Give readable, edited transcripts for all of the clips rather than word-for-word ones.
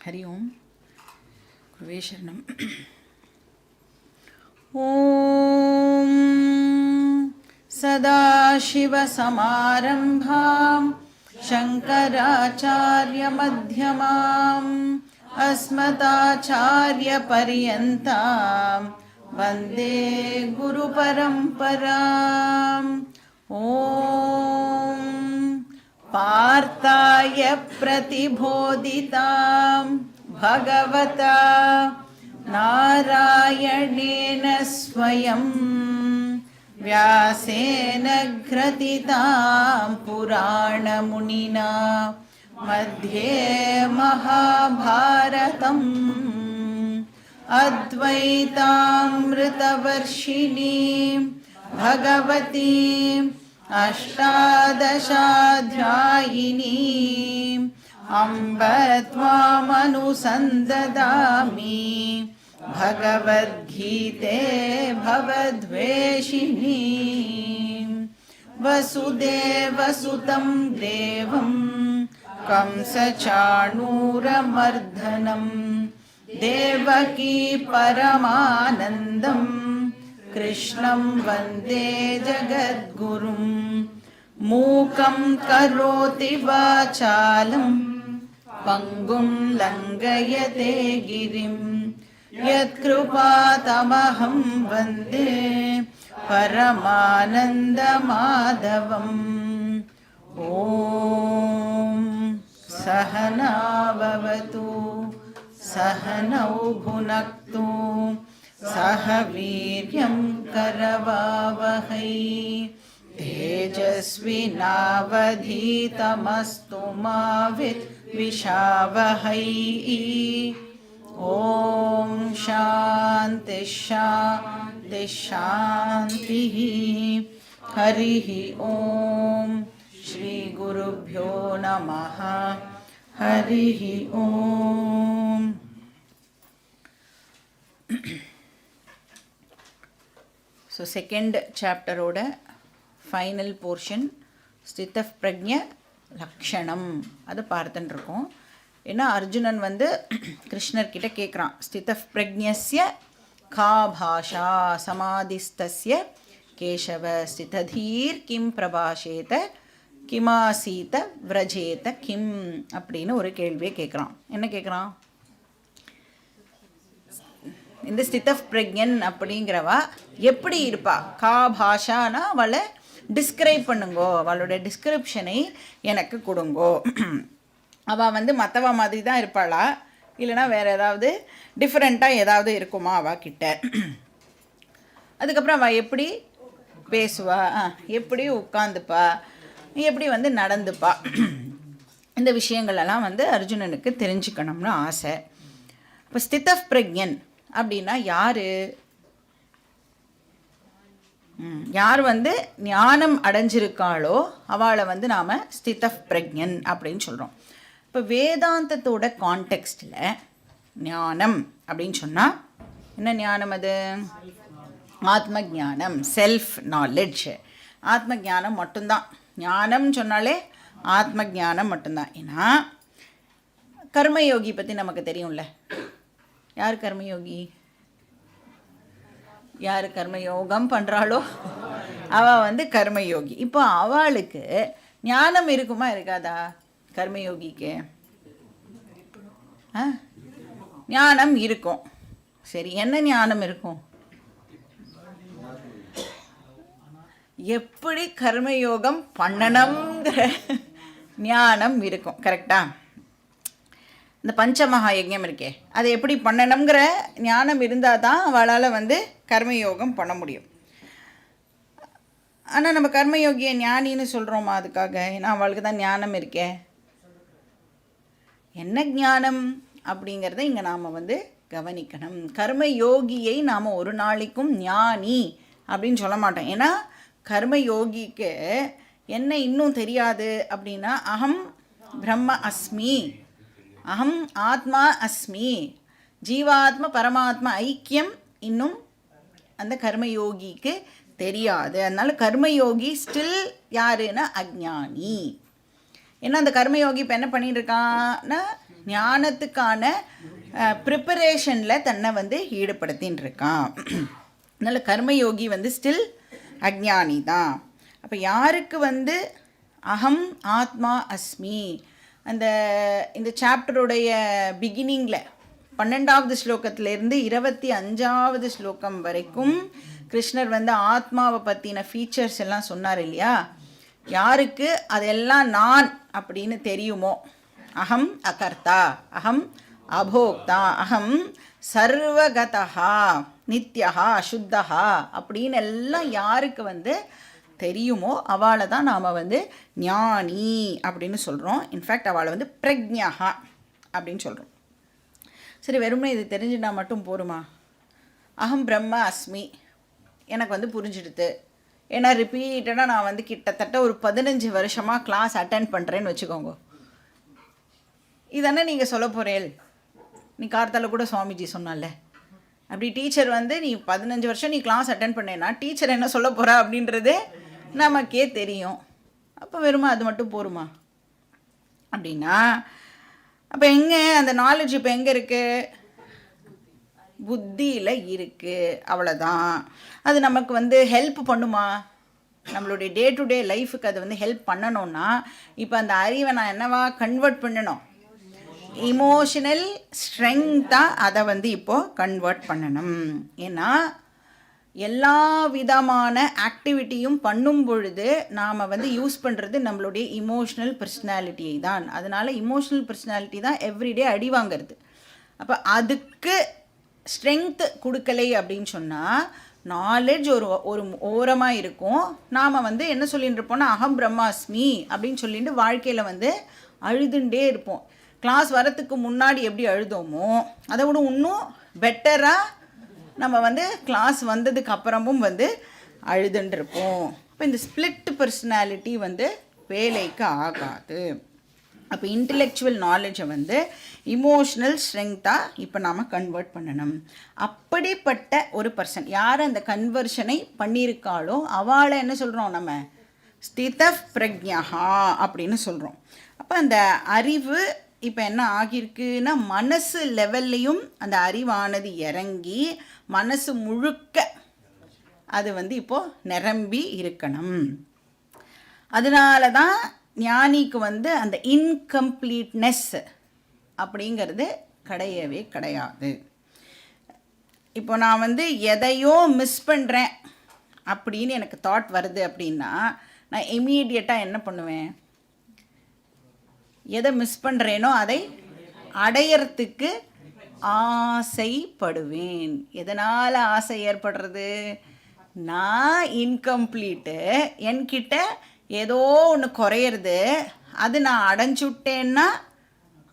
हरि ओम गुरुवे शरणम्। ओम सदाशिवसमारम्भां शङ्कराचार्यमध्यमाम् अस्मदाचार्यपर्यन्तां वन्दे गुरुपरम्पराम्। ओम पार्थाय प्रतिबोधितां भगवता नारायणेन स्वयं व्यासेन ग्रथितां पुराणमुनिना मध्ये महाभारतम् अद्वैतामृतवर्षिणीं भगवतीं अष्टादशाध्यायिनीम् अम्ब त्वामनुसन्ददामि भगवद्गीते भवद्वेषिणीं वसुदेवसुतं देवं कंसचाणूरमर्दनं देवकी परमानन्दं कृष्णं वन्दे जगद्गुरुं मूकं करोति वाचालं पङ्गुं लङ्घयते गिरिं यत्कृपातमहं वन्दे परमानन्दमाधवम्। ॐ सहना भवतु सहनौ भुनक्तु सह वीर्यं करवावहै तेजस्विनावधीतमस्तु मा विद्विषावहै। ॐ शान्ति शान्ति शान्तिः। हरिः ॐ श्री गुरुभ्यो नमः। हरिः ॐ। So second chapter oda final portion ஸ்திதப் பிரக்ஞ லக்ஷணம் அது பார்த்துட்டு இருக்கோம். ஏன்னா அர்ஜுனன் வந்து கிருஷ்ணர் கிட்ட கேட்குறான், ஸ்திதப் பிரக்ஞஸ்ய கா பாஷா சமாதிஸ்தஸ்ய கேசவ ஸ்திததீர் கிம் பிரபாஷேத கிமாசீத விரஜேத கிம் அப்படின்னு ஒரு கேள்வியை கேட்குறான். என்ன கேட்குறான்? இந்த ஸ்திதப் பிரக்ஞன் அப்படிங்கிறவா எப்படி இருப்பா? கா பாஷானா அவளை டிஸ்கிரைப் பண்ணுங்கோ, அவளோட டிஸ்கிரிப்ஷனை எனக்கு கொடுங்கோ. அவள் வந்து மற்றவா மாதிரி தான் இருப்பாளா, இல்லைனா வேறு ஏதாவது டிஃப்ரெண்ட்டாக ஏதாவது இருக்குமா அவகிட்ட? அதுக்கப்புறம் அவள் எப்படி பேசுவா, எப்படி உட்காந்துப்பா, எப்படி வந்து நடந்துப்பா, இந்த விஷயங்களெல்லாம் வந்து அர்ஜுனனுக்கு தெரிஞ்சுக்கணும்னு ஆசை. இப்போ ஸ்திதப் பிரக்ஞன் அப்படின்னா யார்? யார் வந்து ஞானம் அடைஞ்சிருக்காளோ அவளை வந்து நாம் ஸ்திதப் பிரக்ஞன் அப்படின்னு சொல்கிறோம். இப்போ வேதாந்தத்தோட கான்டெக்ஸ்டில் ஞானம் அப்படின்னு சொன்னால் என்ன ஞானம்? அது ஆத்ம ஞானம், செல்ஃப் நாலெட்ஜ். ஆத்ம ஞானம் மட்டும்தான். ஞானம் சொன்னாலே ஆத்ம ஞானம் மட்டும்தான். ஏன்னா கர்மயோகி பற்றி நமக்கு தெரியும்ல. யார் கர்மயோகி? யார் கர்மயோகம் பண்ணுறாளோ அவள் வந்து கர்மயோகி. இப்போ அவளுக்கு ஞானம் இருக்குமா இருக்காதா? கர்மயோகிக்கு ஞானம் இருக்கும். சரி, என்ன ஞானம் இருக்கும்? எப்படி கர்மயோகம் பண்ணணுங்கிற ஞானம் இருக்கும். கரெக்டா? இந்த பஞ்சமகா யஜ்ஞம் இருக்கே, அதை எப்படி பண்ணணுங்கிற ஞானம் இருந்தால் தான் அவளால் வந்து கர்மயோகம் பண்ண முடியும். ஆனால் நம்ம கர்மயோகியை ஞானின்னு சொல்கிறோமா அதுக்காக? ஏன்னா அவளுக்கு தான் ஞானம் இருக்கே. என்ன ஞானம் அப்படிங்கிறத இங்கே நாம் வந்து கவனிக்கணும். கர்மயோகியை நாம் ஒரு நாளைக்கும் ஞானி அப்படின்னு சொல்ல மாட்டோம். ஏன்னா கர்மயோகிக்கு என்ன இன்னும் தெரியாது அப்படின்னா, அகம் பிரம்ம அஸ்மி, அகம் ஆத்மா அஸ்மி, ஜீவாத்ம பரமாத்மா ஐக்கியம் இன்னும் அந்த கர்மயோகிக்கு தெரியாது. அதனால கர்மயோகி ஸ்டில் யாருன்னா அஜ்ஞானி. ஏன்னா அந்த கர்மயோகி இப்போ என்ன பண்ணிட்டு இருக்கான்னா ஞானத்துக்கான ப்ரிப்பரேஷனில் தன்னை வந்து ஈடுபடுத்தின்னு இருக்கான். அதனால் கர்மயோகி வந்து ஸ்டில் அஜ்ஞானி தான். அப்போ யாருக்கு வந்து அகம் ஆத்மா அஸ்மி இந்த சாப்டருடைய பிகினிங்கில் 12வது ஸ்லோகத்திலேருந்து 25வது ஸ்லோகம் வரைக்கும் கிருஷ்ணர் வந்து ஆத்மாவை பற்றின ஃபீச்சர்ஸ் எல்லாம் சொன்னார் இல்லையா. யாருக்கு அதெல்லாம் நான் அப்படின்னு தெரியுமோ, அகம் அகர்த்தா, அகம் அபோக்தா, அகம் சர்வகதா நித்யா அசுத்தா அப்படின்னு எல்லாம் யாருக்கு வந்து தெரியுமோ அவளை தான் நாம் வந்து ஞானி அப்படின்னு சொல்கிறோம். இன்ஃபேக்ட் அவளை வந்து பிரக்ஞா அப்படின்னு சொல்கிறோம். சரி, வெறுமனே இது தெரிஞ்சுட்டா மட்டும் போருமா? அகம் பிரம்ம அஸ்மி எனக்கு வந்து புரிஞ்சுடுது. ஏன்னா ரிப்பீட்டடாக நான் வந்து கிட்டத்தட்ட ஒரு 15 வருஷமாக கிளாஸ் அட்டென்ட் பண்ணுறேன்னு வச்சுக்கோங்க. இதானே நீங்கள் சொல்ல போகிறேன். நீ கார்த்தால கூட சுவாமிஜி சொன்னால, அப்படி டீச்சர் வந்து நீ 15 வருஷம் நீ கிளாஸ் அட்டென்ட் பண்ணேன்னா டீச்சர் என்ன சொல்ல போகிறா அப்படின்றது நமக்கே தெரியும். அப்போ வெறுமா அது மட்டும் போருமா அப்படின்னா, அப்போ எங்கே அந்த நாலேஜ் இப்போ எங்கே இருக்குது? புத்தியில் இருக்குது. அவ்வளோதான். அது நமக்கு வந்து ஹெல்ப் பண்ணுமா? நம்மளுடைய டே டு டே லைஃபுக்கு அது வந்து ஹெல்ப் பண்ணணும்னா இப்போ அந்த அறிவை நான் என்னவா கன்வெர்ட் பண்ணணும்? இமோஷனல் ஸ்ட்ரெங்க்த்தாக அதை வந்து இப்போது கன்வெர்ட் பண்ணணும். ஏன்னா எல்லா விதமான ஆக்டிவிட்டியும் பண்ணும் பொழுது நாம் வந்து யூஸ் பண்ணுறது நம்மளுடைய இமோஷ்னல் பர்சனாலிட்டியை தான். அதனால் இமோஷ்னல் பர்சனாலிட்டி தான் எவ்ரிடே அடி வாங்கிறது. அப்போ அதுக்கு ஸ்ட்ரென்த் கொடுக்கலை அப்படின்னு சொன்னால் நாலேஜ் ஒரு ஓரமாக இருக்கும். நாம் வந்து என்ன சொல்லிட்டு இருப்போம்னா அகம் பிரம்மாஸ்மி அப்படின்னு சொல்லிட்டு வாழ்க்கையில் வந்து அழுதுண்டே இருப்போம். கிளாஸ் வரத்துக்கு முன்னாடி எப்படி அழுதோமோ அதை விட இன்னும் பெட்டராக நம்ம வந்து கிளாஸ் வந்ததுக்கு அப்புறமும் வந்து அழுதுன்ட்ருப்போம். இப்போ இந்த ஸ்பிளிட் பர்சனாலிட்டி வந்து வேலைக்கு ஆகாது. அப்போ இன்டெலெக்சுவல் நாலேஜை வந்து இமோஷ்னல் ஸ்ட்ரெங்க்த்தாக இப்போ நாம் கன்வெர்ட் பண்ணணும். அப்படிப்பட்ட ஒரு பர்சன் யார் அந்த கன்வர்ஷனை பண்ணியிருக்காளோ அவளை என்ன சொல்கிறோம்? நம்ம ஸ்தித பிரக்ஞா அப்படின்னு சொல்கிறோம். அப்போ அந்த அறிவு இப்போ என்ன ஆகியிருக்குன்னா மனசு லெவல்லையும் அந்த அறிவானது இறங்கி மனசு முழுக்க அது வந்து இப்போது நிரம்பி இருக்கணும். அதனால தான் ஞானிக்கு வந்து அந்த இன்கம்ப்ளீட்னஸ் அப்படிங்கிறது கிடையவே கிடையாது. இப்போ நான் வந்து எதையோ மிஸ் பண்ணுறேன் அப்படின்னு எனக்கு தாட் வருது அப்படின்னா நான் இமீடியட்டாக என்ன பண்ணுவேன்? எதை மிஸ் பண்ணுறேனோ அதை அடையறதுக்கு ஆசைப்படுவேன். எதனால் ஆசை ஏற்படுறது? நான் இன்கம்ப்ளீட்டு, என்கிட்ட ஏதோ ஒன்று குறையிறது, அது நான் அடைஞ்சுட்டேன்னா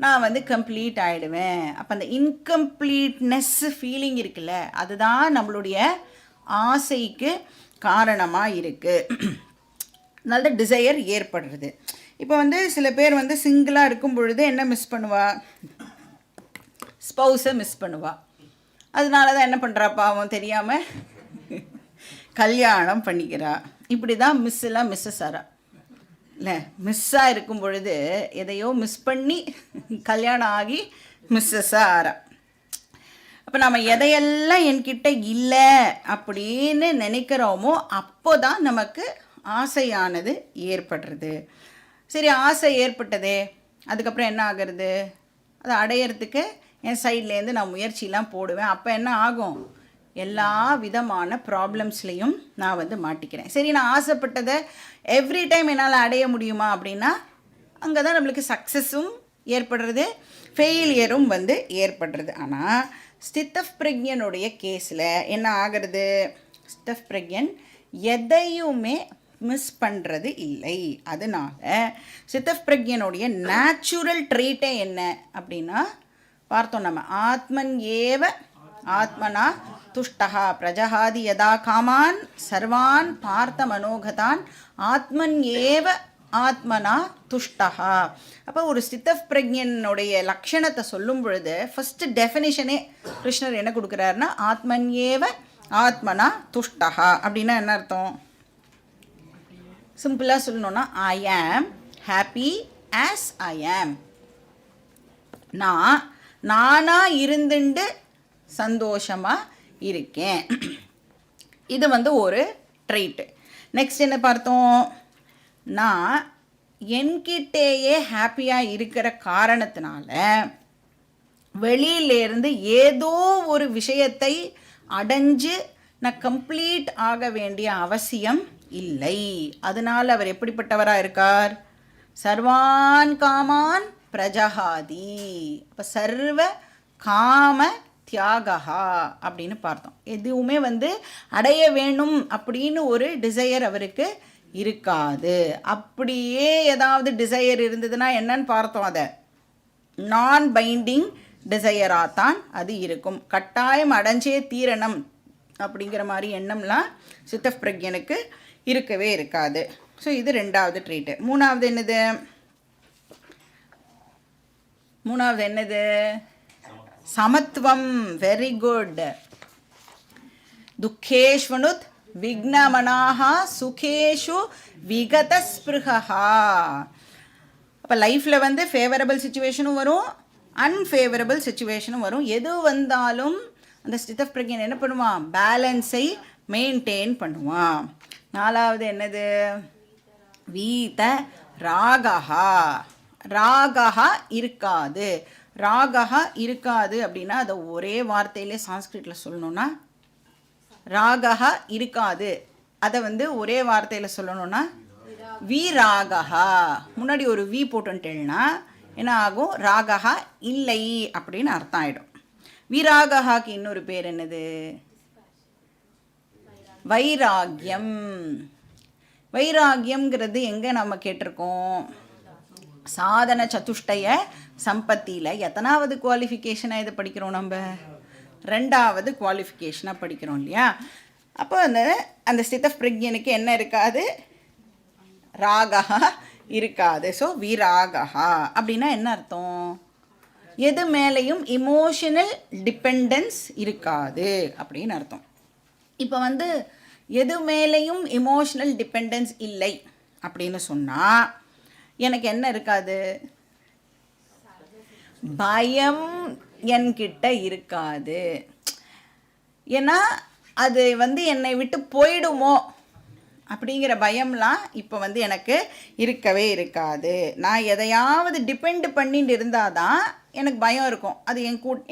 நான் வந்து கம்ப்ளீட் ஆகிடுவேன். அப்போ அந்த இன்கம்ப்ளீட்னஸ் ஃபீலிங் இருக்குல்ல, அதுதான் நம்மளுடைய ஆசைக்கு காரணமாக இருக்குது. அதனால டிசையர் ஏற்படுறது. இப்போ வந்து சில பேர் வந்து சிங்கிளாக இருக்கும் பொழுது என்ன மிஸ் பண்ணுவா? ஸ்பௌஸை மிஸ் பண்ணுவா. அதனால தான் என்ன பண்ணுறாப்பா அவன் தெரியாமல் கல்யாணம் பண்ணிக்கிறா. இப்படி தான் மிஸ்ஸெல்லாம் மிஸ்ஸஸ் ஆறா இல்லை. மிஸ்ஸாக இருக்கும் பொழுது எதையோ மிஸ் பண்ணி கல்யாணம் ஆகி மிஸ்ஸஸாக ஆறா. அப்போ நம்ம எதையெல்லாம் என்கிட்ட இல்லை அப்படின்னு நினைக்கிறோமோ அப்போ தான் நமக்கு ஆசையானது ஏற்படுறது. சரி, ஆசை ஏற்பட்டதே, அதுக்கப்புறம் என்ன ஆகிறது? அதை அடையிறதுக்கு என் சைட்லேருந்து நான் முயற்சிலாம் போடுவேன். அப்போ என்ன ஆகும்? எல்லா விதமான ப்ராப்ளம்ஸ்லேயும் நான் வந்து மாட்டிக்கிறேன். சரி, நான் ஆசைப்பட்டதை எவ்ரி டைம் என்னால் அடைய முடியுமா அப்படின்னா அங்கே தான் நம்மளுக்கு சக்ஸஸும் ஏற்படுறது, ஃபெயிலியரும் வந்து ஏற்படுறது. ஆனால் ஸ்தித பிரக்ஞனுடைய கேஸில் என்ன ஆகிறது? ஸ்தித பிரக்ஞன் எதையுமே மிஸ் பண்ணுறது இல்லை. அதனால் ஸ்தித பிரக்ஞனுடைய நேச்சுரல் ட்ரீட்டே என்ன அப்படின்னா பார்த்தோம் நம்ம. ஆத்மன் ஏவ ஆத்மனா துஷ்டா பிரஜஹாதி யதா காமான் சர்வான் பார்த்த மனோகதான் ஆத்மன் ஏவ ஆத்மனா துஷ்டா. அப்போ ஒரு ஸ்தித பிரக்ஞனுடைய லக்ஷணத்தை சொல்லும் பொழுது ஃபஸ்ட்டு டெஃபினிஷனே கிருஷ்ணர் என்ன கொடுக்குறாருன்னா ஆத்மன் ஏவ ஆத்மனா துஷ்டா. அப்படின்னா என்ன அர்த்தம்? சிம்பிளாக சொல்லணுன்னா ஐ ஆம் ஹாப்பி ஆஸ் ஐ ஆம். நான் நானாக இருந்துண்டு சந்தோஷமாக இருக்கேன். இது வந்து ஒரு ட்ரைட்டு. நெக்ஸ்ட் என்ன பார்த்தோம்? நான் என்கிட்டேயே ஹாப்பியாக இருக்கிற காரணத்தினால வெளியிலேருந்து ஏதோ ஒரு விஷயத்தை அடைஞ்சு நான் கம்ப்ளீட் ஆக வேண்டிய அவசியம் இல்லை. அதனால் அவர் எப்படிப்பட்டவராக இருக்கார்? சர்வான் காமான் பிரஜஹாதி. அப்போ சர்வ காம தியாகா அப்படின்னு பார்த்தோம். எதுவுமே வந்து அடைய வேணும் அப்படின்னு ஒரு டிசையர் அவருக்கு இருக்காது. அப்படியே ஏதாவது டிசையர் இருந்ததுன்னா என்னன்னு பார்த்தோம்? அதை நான் பைண்டிங் டிசையராக தான் அது இருக்கும். கட்டாயம் அடைஞ்சே தீரணும் அப்படிங்கிற மாதிரி எண்ணம்லாம் சித்தப் பிரக்ஞனுக்கு இருக்கவே இருக்காது. ஸோ இது ரெண்டாவது ட்ரீட்டு. மூணாவது என்னது? சமத்துவம். Very good. துக்கேஷ்வனுத் விக்னமனாஹா சுகேஷு விகதஸ்பிருஹா. அப்போ லைஃப்பில் வந்து ஃபேவரபிள் சுச்சுவேஷனும் வரும், அன்ஃபேவரபிள் சுச்சுவேஷனும் வரும். எது வந்தாலும் அந்த ஸ்தித பிரக்ஞன் என்ன பண்ணுவான்? பேலன்ஸை மெயின்டைன் பண்ணுவான். நாலாவது என்னது? வீத ராகஹா. ராகஹா இருக்காது. ராகஹா இருக்காது அப்படின்னா அதை ஒரே வார்த்தையிலே சான்ஸ்கிரிட்டில் சொல்லணும்னா ராகஹா இருக்காது. அதை வந்து ஒரே வார்த்தையில் சொல்லணும்னா விராகஹா. முன்னாடி ஒரு வி போட்டுட்டேன்னா என்ன ஆகும்? ராகஹா இல்லை அப்படின்னு அர்த்தம் ஆகிடும். விராகஹாக்கு இன்னொரு பேர் என்னது? வைராகியம். வைராகியம்ங்கிறது எங்கே நம்ம கேட்டிருக்கோம்? சாதன சதுஷ்டய சம்பத்தியில் எத்தனாவது குவாலிஃபிகேஷனாக இதை படிக்கிறோம்? நம்ம ரெண்டாவது குவாலிஃபிகேஷனாக படிக்கிறோம் இல்லையா? அப்போ அந்த ஸ்தித பிரக்ஞனுக்கு என்ன இருக்காது? ராகஹா இருக்காது. ஸோ விராகஹா அப்படின்னா என்ன அர்த்தம்? எது மேலேயும் இமோஷனல் டிபெண்டன்ஸ் இருக்காது அப்படின்னு அர்த்தம். இப்போ வந்து எது மேலேயும் இமோஷனல் டிபெண்டன்ஸ் இல்லை அப்படின்னு சொன்னால் எனக்கு என்ன இருக்காது? பயம் என்கிட்ட இருக்காது. ஏன்னா அது வந்து என்னை விட்டு போயிடுமோ அப்படிங்கிற பயம்லாம் இப்போ வந்து எனக்கு இருக்கவே இருக்காது. நான் எதையாவது டிபெண்ட் பண்ணிட்டு இருந்தால் தான் எனக்கு பயம் இருக்கும். அது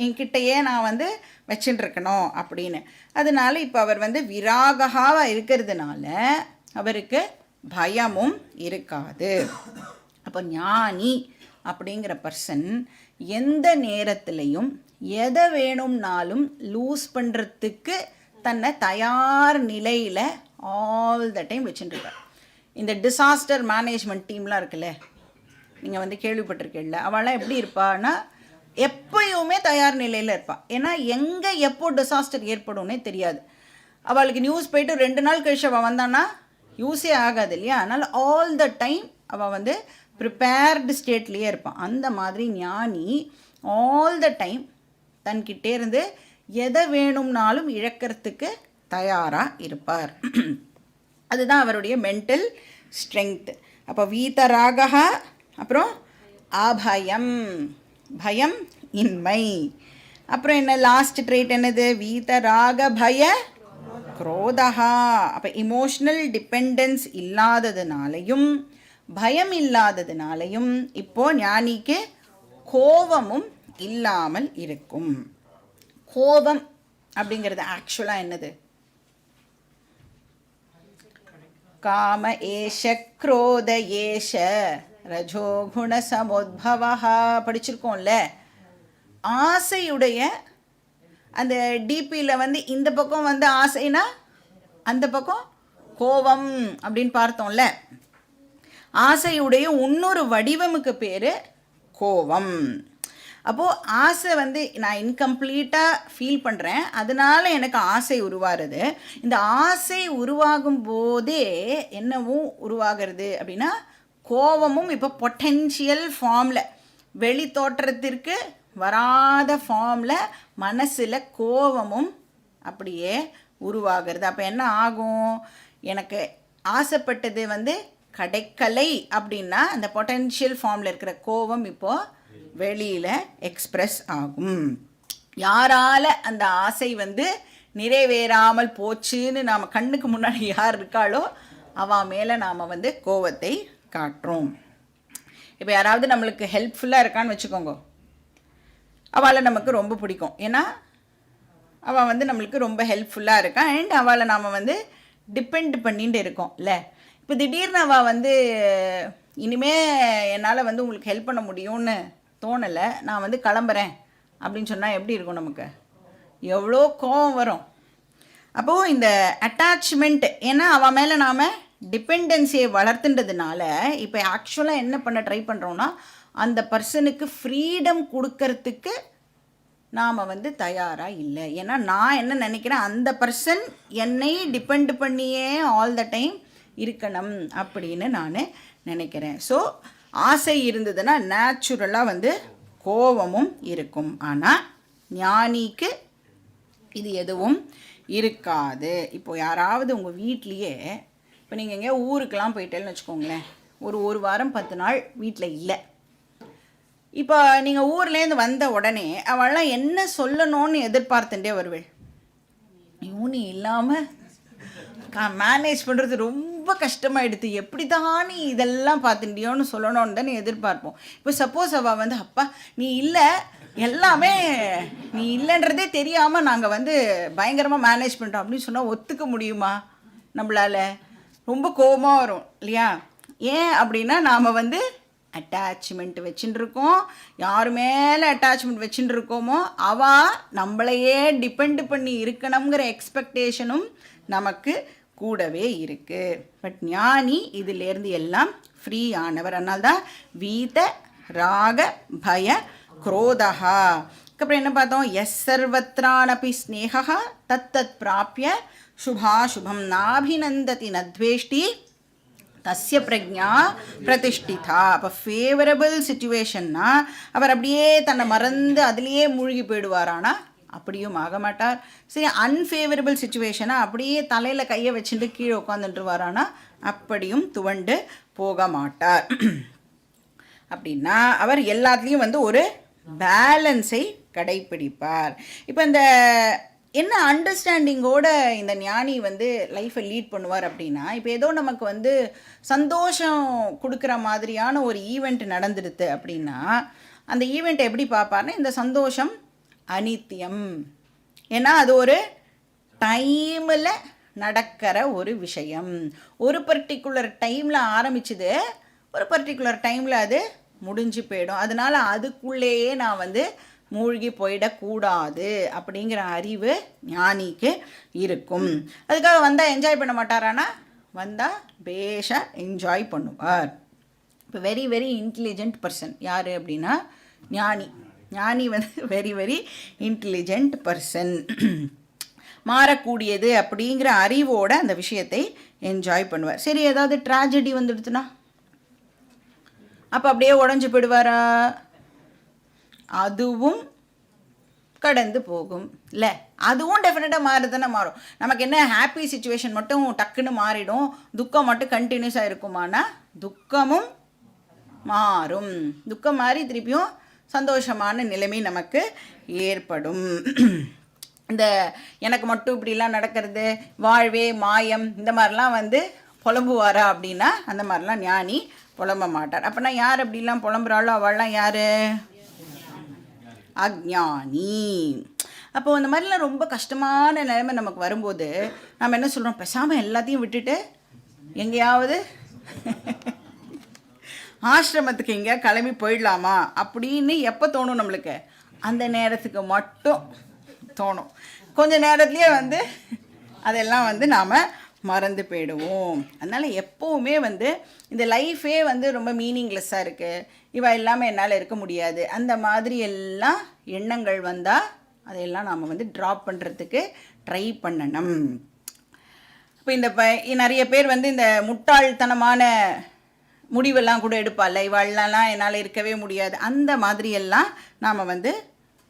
என்கிட்டயே நான் வந்து வச்சுட்டு இருக்கணும் அப்படின்னு. அதனால இப்போ அவர் வந்து விராகஹாவாக இருக்கிறதுனால அவருக்கு பயமும் இருக்காது. அப்போ ஞானி அப்படிங்கிற பர்சன் எந்த நேரத்துலையும் எதை வேணும்னாலும் லூஸ் பண்ணுறதுக்கு தன்னை தயார் நிலையில் ஆல் த டைம் வச்சுட்டுருக்கார். இந்த டிசாஸ்டர் மேனேஜ்மெண்ட் டீம்லாம் இருக்குல்ல, நீங்கள் வந்து கேள்விப்பட்டிருக்கீங்கள, அவளாம் எப்படி இருப்பான்னா எப்பயுமே தயார் நிலையில் இருப்பாள். ஏன்னா எங்கே எப்போ டிசாஸ்டர் ஏற்படும்னே தெரியாது. அவளுக்கு நியூஸ் போயிட்டு 2 நாள் கழிச்சு அவள் வந்தான்னா யூஸே ஆகாது இல்லையா? அதனால் ஆல் த டைம் அவள் வந்து ப்ரிப்பேர்டு ஸ்டேட்லேயே இருப்பான். அந்த மாதிரி ஞானி ஆல் த டைம் தன்கிட்டே இருந்து எதை வேணும்னாலும் இழக்கிறதுக்கு தயாராக இருப்பார். அதுதான் அவருடைய மென்டல் ஸ்ட்ரென்த். அப்போ வீதராகா, அப்புறம் அபயம், பயம் இன்மை. அப்புறம் என்ன லாஸ்ட் ட்ரேட் என்னது? வீதராக பய குரோதா. அப்போ இமோஷ்னல் டிபெண்டன்ஸ் இல்லாததுனாலையும் பயம் இல்லாததுனாலையும் இப்போ ஞானிக்கு கோபமும் இல்லாமல் இருக்கும். கோபம் அப்படிங்கிறது ஆக்சுவலாக என்னது? காம ஏஷ குரோத ஏஷ ரஜோகுண சமுத்பவஹா படிச்சிருக்கோம்ல. ஆசையுடைய அந்த டிபியில் வந்து இந்த பக்கம் வந்து ஆசைனா அந்த பக்கம் கோபம் அப்படின்னு பார்த்தோம்ல. ஆசையுடைய இன்னொரு வடிவமுக்கு பேர் கோபம். அப்போது ஆசை வந்து நான் இன்கம்ப்ளீட்டாக ஃபீல் பண்ணுறேன், அதனால எனக்கு ஆசை உருவாகிறது. இந்த ஆசை உருவாகும் போதே என்னவும் உருவாகிறது அப்படின்னா கோபமும் இப்போ பொட்டென்ஷியல் ஃபார்மில், வெளி தோற்றத்திற்கு வராத ஃபார்மில் மனசில் கோபமும் அப்படியே உருவாகிறது. அப்போ என்ன ஆகும்? எனக்கு ஆசைப்பட்டது வந்து கிடைக்கலை அப்படின்னா அந்த பொட்டென்ஷியல் ஃபார்மில் இருக்கிற கோபம் இப்போது வெளியில் எக்ஸ்ப்ரெஸ் ஆகும். யாரால் அந்த ஆசை வந்து நிறைவேறாமல் போச்சுன்னு நாம் கண்ணுக்கு முன்னாடி யார் இருக்காளோ அவள் மேலே நாம் வந்து கோவத்தை காட்டுறோம். இப்போ யாராவது நம்மளுக்கு ஹெல்ப்ஃபுல்லாக இருக்கான்னு வச்சுக்கோங்க, அவளை நமக்கு ரொம்ப பிடிக்கும். ஏன்னா அவள் வந்து நம்மளுக்கு ரொம்ப ஹெல்ப்ஃபுல்லாக இருக்கான் அண்ட் அவளை நாம் வந்து டிபெண்ட் பண்ணிட்டு இருக்கோம் இல்லை. இப்போ திடீர்னு அவள் வந்து இனிமே என்னால் வந்து உங்களுக்கு ஹெல்ப் பண்ண முடியும்னு தோணலை, நான் வந்து கிளம்புறேன் அப்படின்னு சொன்னால் எப்படி இருக்கும்? நமக்கு எவ்வளோ கோவம் வரும். அப்போது இந்த அட்டாச்மெண்ட், ஏன்னா அவன் மேலே நாம் டிபெண்டன்சியை வளர்த்துன்றதுனால இப்போ ஆக்சுவலாக என்ன பண்ண ட்ரை பண்ணுறோன்னா அந்த பர்சனுக்கு ஃப்ரீடம் கொடுக்கறதுக்கு நாம் வந்து தயாராக இல்லை. ஏன்னா நான் என்ன நினைக்கிறேன், அந்த பர்சன் என்னை டிபெண்ட் பண்ணியே ஆல் த டைம் இருக்கணும் அப்படின்னு நான் நினைக்கிறேன். ஸோ ஆசை இருந்ததுன்னா நேச்சுரலாக வந்து கோபமும் இருக்கும். ஆனால் ஞானிக்கு இது எதுவும் இருக்காது. இப்போது யாராவது உங்கள் வீட்லேயே, இப்போ நீங்கள் எங்கேயோ ஊருக்கெலாம் போயிட்டேன்னு வச்சுக்கோங்களேன், ஒரு வாரம் 10 நாள் வீட்டில் இல்லை. இப்போ நீங்கள் ஊர்லேருந்து வந்த உடனே அவள்லாம் என்ன சொல்லணும்னு எதிர்பார்த்துட்டே வருவேள். நீ இல்லாமல் மேனேஜ் பண்ணுறது ரொம்ப கஷ்டமாயிடுது, எப்படி தான் நீ இதெல்லாம் பார்த்துட்டியோன்னு சொல்லணும்னு தானே எதிர்பார்ப்போம். இப்போ சப்போஸ் அவள் வந்து அப்பா நீ இல்லை, எல்லாமே நீ இல்லைன்றதே தெரியாமல் நாங்கள் வந்து பயங்கரமாக மேனேஜ் பண்ணுறோம் அப்படின்னு சொன்னால் ஒத்துக்க முடியுமா நம்மளால்? ரொம்ப கோபமாக வரும் இல்லையா? ஏன் அப்படின்னா நாம் வந்து அட்டாச்மெண்ட் வச்சுட்டு இருக்கோம். யார் மேலே அட்டாச்மெண்ட் வச்சுட்டு இருக்கோமோ அவள் நம்மளையே டிபெண்ட் பண்ணி இருக்கணுங்கிற எக்ஸ்பெக்டேஷனும் நமக்கு கூடவே இருக்குது. பட் ஞானி இதிலேருந்து எல்லாம் ஃப்ரீ ஆனவர். அதனால்தான் வீத ராக பய குரோதா. அப்புறம் என்ன பார்த்தோம்? எஸ் சர்வத்ரானபி ஸ்னேகா தத்தத் பிராப்பிய சுபாசுபம் நாபிநந்ததி நத்வேஷ்டி தஸ்ய பிரக்ஞா பிரதிஷ்டிதா. அப்போ ஃபேவரபிள் சிச்சுவேஷன்னா அவர் அப்படியே தன்னை மறந்து அதுலேயே மூழ்கி போயிடுவாரானா அப்படியும் ஆக மாட்டார். சரி, அன்ஃபேவரபிள் சிச்சுவேஷனாக அப்படியே தலையில் கையை வச்சுட்டு கீழே உட்காந்துட்டுருவாரானா அப்படியும் துவண்டு போக மாட்டார். அப்படின்னா அவர் எல்லாத்துலேயும் வந்து ஒரு பேலன்ஸை கடைப்பிடிப்பார். இப்போ இந்த என்ன அண்டர்ஸ்டாண்டிங்கோட இந்த ஞானி வந்து லைஃப்பை லீட் பண்ணுவார் அப்படின்னா, இப்போ ஏதோ நமக்கு வந்து சந்தோஷம் கொடுக்குற மாதிரியான ஒரு ஈவெண்ட் நடந்துடுது அப்படின்னா அந்த ஈவெண்ட்டை எப்படி பார்ப்பார்னா, இந்த சந்தோஷம் அனித்தியம். ஏன்னா அது ஒரு டைமில் நடக்கிற ஒரு விஷயம். ஒரு பர்டிகுலர் டைமில் ஆரம்பிச்சுது, ஒரு பர்டிகுலர் டைமில் அது முடிஞ்சு போயிடும். அதனால் அதுக்குள்ளேயே நான் வந்து மூழ்கி போயிடக்கூடாது அப்படிங்கிற அறிவு ஞானிக்கு இருக்கும். அதுக்காக வந்தால் என்ஜாய் பண்ண மாட்டாரானா, வந்தால் பேஷாக என்ஜாய் பண்ணுவார். இப்போ வெரி வெரி இன்டெலிஜென்ட் பர்சன் யார் அப்படின்னா ஞானி. ஞானி வந்து வெரி வெரி இன்டெலிஜென்ட் பர்சன். மாறக்கூடியது அப்படிங்கிற அறிவோட அந்த விஷயத்தை என்ஜாய் பண்ணுவார். சரி, ஏதாவது ட்ராஜடி வந்துடுதுன்னா அப்போ அப்படியே உடஞ்சி போயிடுவாரா? அதுவும் கடந்து போகும் இல்லை, அதுவும் டெஃபினட்டாக மாறுதானே மாறும். நமக்கு என்ன ஹாப்பி சுச்சுவேஷன் மட்டும் டக்குன்னு மாறிடும், துக்கம் மட்டும் கண்டினியூஸாக இருக்குமானா துக்கமும் மாறும். துக்கம் மாறி திருப்பியும் சந்தோஷமான நிலைமை நமக்கு ஏற்படும். இந்த எனக்கு மட்டும் இப்படிலாம் நடக்கிறது, வாழ்வே மாயம், இந்த மாதிரிலாம் வந்து புலம்புவாரா அப்படின்னா அந்த மாதிரிலாம் ஞானி புலம்ப மாட்டார். அப்படின்னா யார் அப்படிலாம் புலம்புறாளோ அவள்லாம் யார்? அஞ்ஞானி. அப்போது அந்த மாதிரிலாம் ரொம்ப கஷ்டமான நிலைமை நமக்கு வரும்போது நம்ம என்ன சொல்கிறோம்? பேசாமல் எல்லாத்தையும் விட்டுட்டு எங்கேயாவது ஆசிரமத்துக்கு எங்கேயா கிளம்பி போயிடலாமா அப்படின்னு எப்போ தோணும் நம்மளுக்கு? அந்த நேரத்துக்கு மட்டும் தோணும். கொஞ்சம் நேரத்துலேயே வந்து அதெல்லாம் வந்து நாம் மறந்து போயிடுவோம். அதனால் எப்போவுமே வந்து இந்த லைஃபே வந்து ரொம்ப மீனிங்லெஸ்ஸாக இருக்குது, இவ இல்லாமல் என்னால் இருக்க முடியாது, அந்த மாதிரி எல்லாம் எண்ணங்கள் வந்தால் அதையெல்லாம் நாம் வந்து ட்ராப் பண்ணுறதுக்கு ட்ரை பண்ணணும். இப்போ இந்த நிறைய பேர் வந்து இந்த முட்டாள்தனமான முடிவெல்லாம் கூட எடுப்பாள், இவாள்லாம் என்னால் இருக்கவே முடியாது, அந்த மாதிரியெல்லாம் நாம் வந்து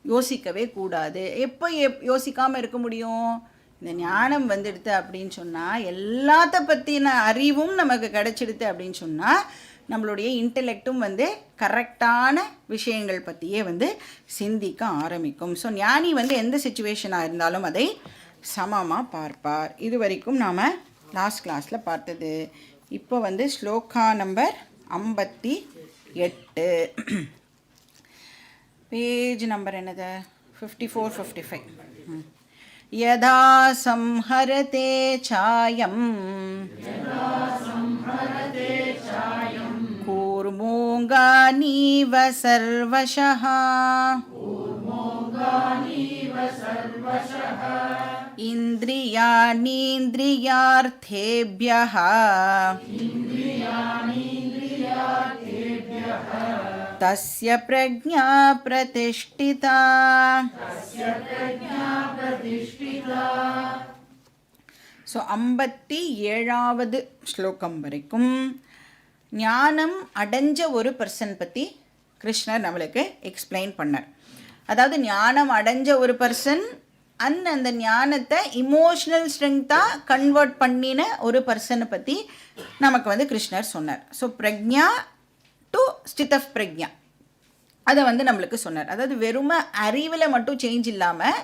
யோசிக்கவே கூடாது. எப்போ யோசிக்காமல் இருக்க முடியும்? இந்த ஞானம் வந்துடுது அப்படின்னு சொன்னால், எல்லாத்த பற்றின அறிவும் நமக்கு கிடச்சிடுது அப்படின்னு சொன்னால் நம்மளுடைய இன்டெலெக்டும் வந்து கரெக்டான விஷயங்கள் பற்றியே வந்து சிந்திக்க ஆரம்பிக்கும். ஸோ ஞானி வந்து எந்த சுச்சுவேஷனாக இருந்தாலும் அதை சமமாக பார்ப்பார். இது வரைக்கும் நாம் லாஸ்ட் கிளாஸில் பார்த்தது. இப்போ வந்து ஸ்லோகா நம்பர் 58, பேஜ் நம்பர் என்னது, 54-55. யதா சம்ஹரதே சாயம் கூர்மோங்கானீவ சர்வஷः இந்திரியாணீந்திரியார்த்தேப்யः தஸ்ய பிரக்ஞா பிரதிஷ்டிதா. ஸோ 57வது ஸ்லோகம் வரைக்கும் ஞானம் அடைஞ்ச ஒரு பர்சன் பற்றி கிருஷ்ணர் நம்மளுக்கு எக்ஸ்பிளைன் பண்ணார். அதாவது ஞானம் அடைஞ்ச ஒரு பர்சன் அந்த ஞானத்தை இமோஷ்னல் ஸ்ட்ரென்த்தாக கன்வெர்ட் பண்ணின ஒரு பர்சனை பற்றி நமக்கு வந்து கிருஷ்ணர் சொன்னார். So Pragya to Stith of பிரக்ஞா அதை வந்து நம்மளுக்கு சொன்னார். அதாவது வெறுமை அறிவில் மட்டும் சேஞ்ச் இல்லாமல்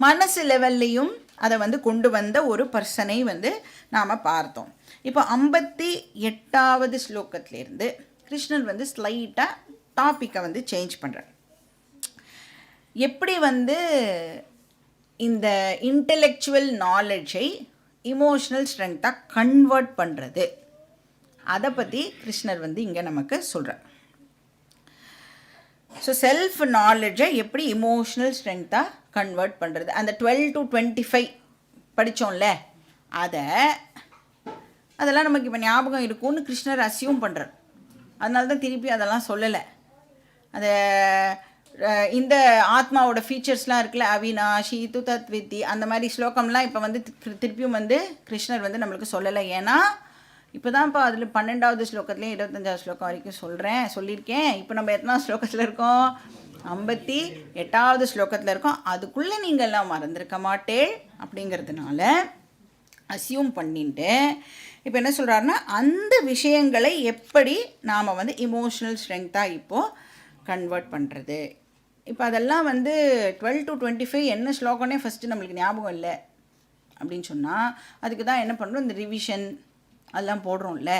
மனசு லெவல்லையும் அதை வந்து கொண்டு வந்த ஒரு பர்சனை வந்து நாம் பார்த்தோம். இப்போ 58வது ஸ்லோகத்திலேருந்து கிருஷ்ணர் வந்து ஸ்லைட்டாக டாப்பிக்கை வந்து சேஞ்ச் பண்ணுறார். எப்படி வந்து இந்த இன்டெலெக்சுவல் நாலேஜை இமோஷ்னல் ஸ்ட்ரென்த்தாக கன்வெர்ட் பண்ணுறது, அதை பற்றி கிருஷ்ணர் வந்து இங்கே நமக்கு சொல்கிறார். ஸோ செல்ஃப் நாலேஜை எப்படி இமோஷ்னல் ஸ்ட்ரென்த்தாக கன்வெர்ட் பண்ணுறது, அந்த 12 to 25 படித்தோம்ல, அதெல்லாம் நமக்கு இப்போ ஞாபகம் இருக்கும்னு கிருஷ்ணர் அசியூம் பண்ணுறார். அதனால தான் திருப்பி அதெல்லாம் சொல்லலை. அதை இந்த ஆத்மாவோட ஃபீச்சர்ஸ்லாம் இருக்குல்ல, அவினாஷி துதத்வித்தி, அந்த மாதிரி ஸ்லோகம்லாம் இப்போ வந்து திருப்பியும் வந்து கிருஷ்ணர் வந்து நம்மளுக்கு சொல்லலை. ஏன்னா இப்போ தான்ப்பா அதில் 12வது ஸ்லோகத்துலேயும் 25வது ஸ்லோகம் வரைக்கும் சொல்லியிருக்கேன். இப்போ நம்ம எத்தனை ஸ்லோகத்தில் இருக்கோம், 58வது ஸ்லோகத்தில் இருக்கோம். அதுக்குள்ளே நீங்கள் எல்லாம் மறந்துருக்க மாட்டேள் அப்படிங்கிறதுனால அசியூம் பண்ணிட்டு இப்போ என்ன சொல்கிறாருன்னா, அந்த விஷயங்களை எப்படி நாம் வந்து இமோஷ்னல் ஸ்ட்ரென்த்தாக இப்போது கன்வெர்ட் பண்ணுறது. இப்போ அதெல்லாம் வந்து 12 to 25 என்ன ஸ்லோகனே ஃபஸ்ட்டு நம்மளுக்கு ஞாபகம் இல்லை அப்படின்னு சொன்னால், அதுக்கு தான் என்ன பண்ணுறோம், இந்த ரிவிஷன் அதெல்லாம் போடுறோம்ல.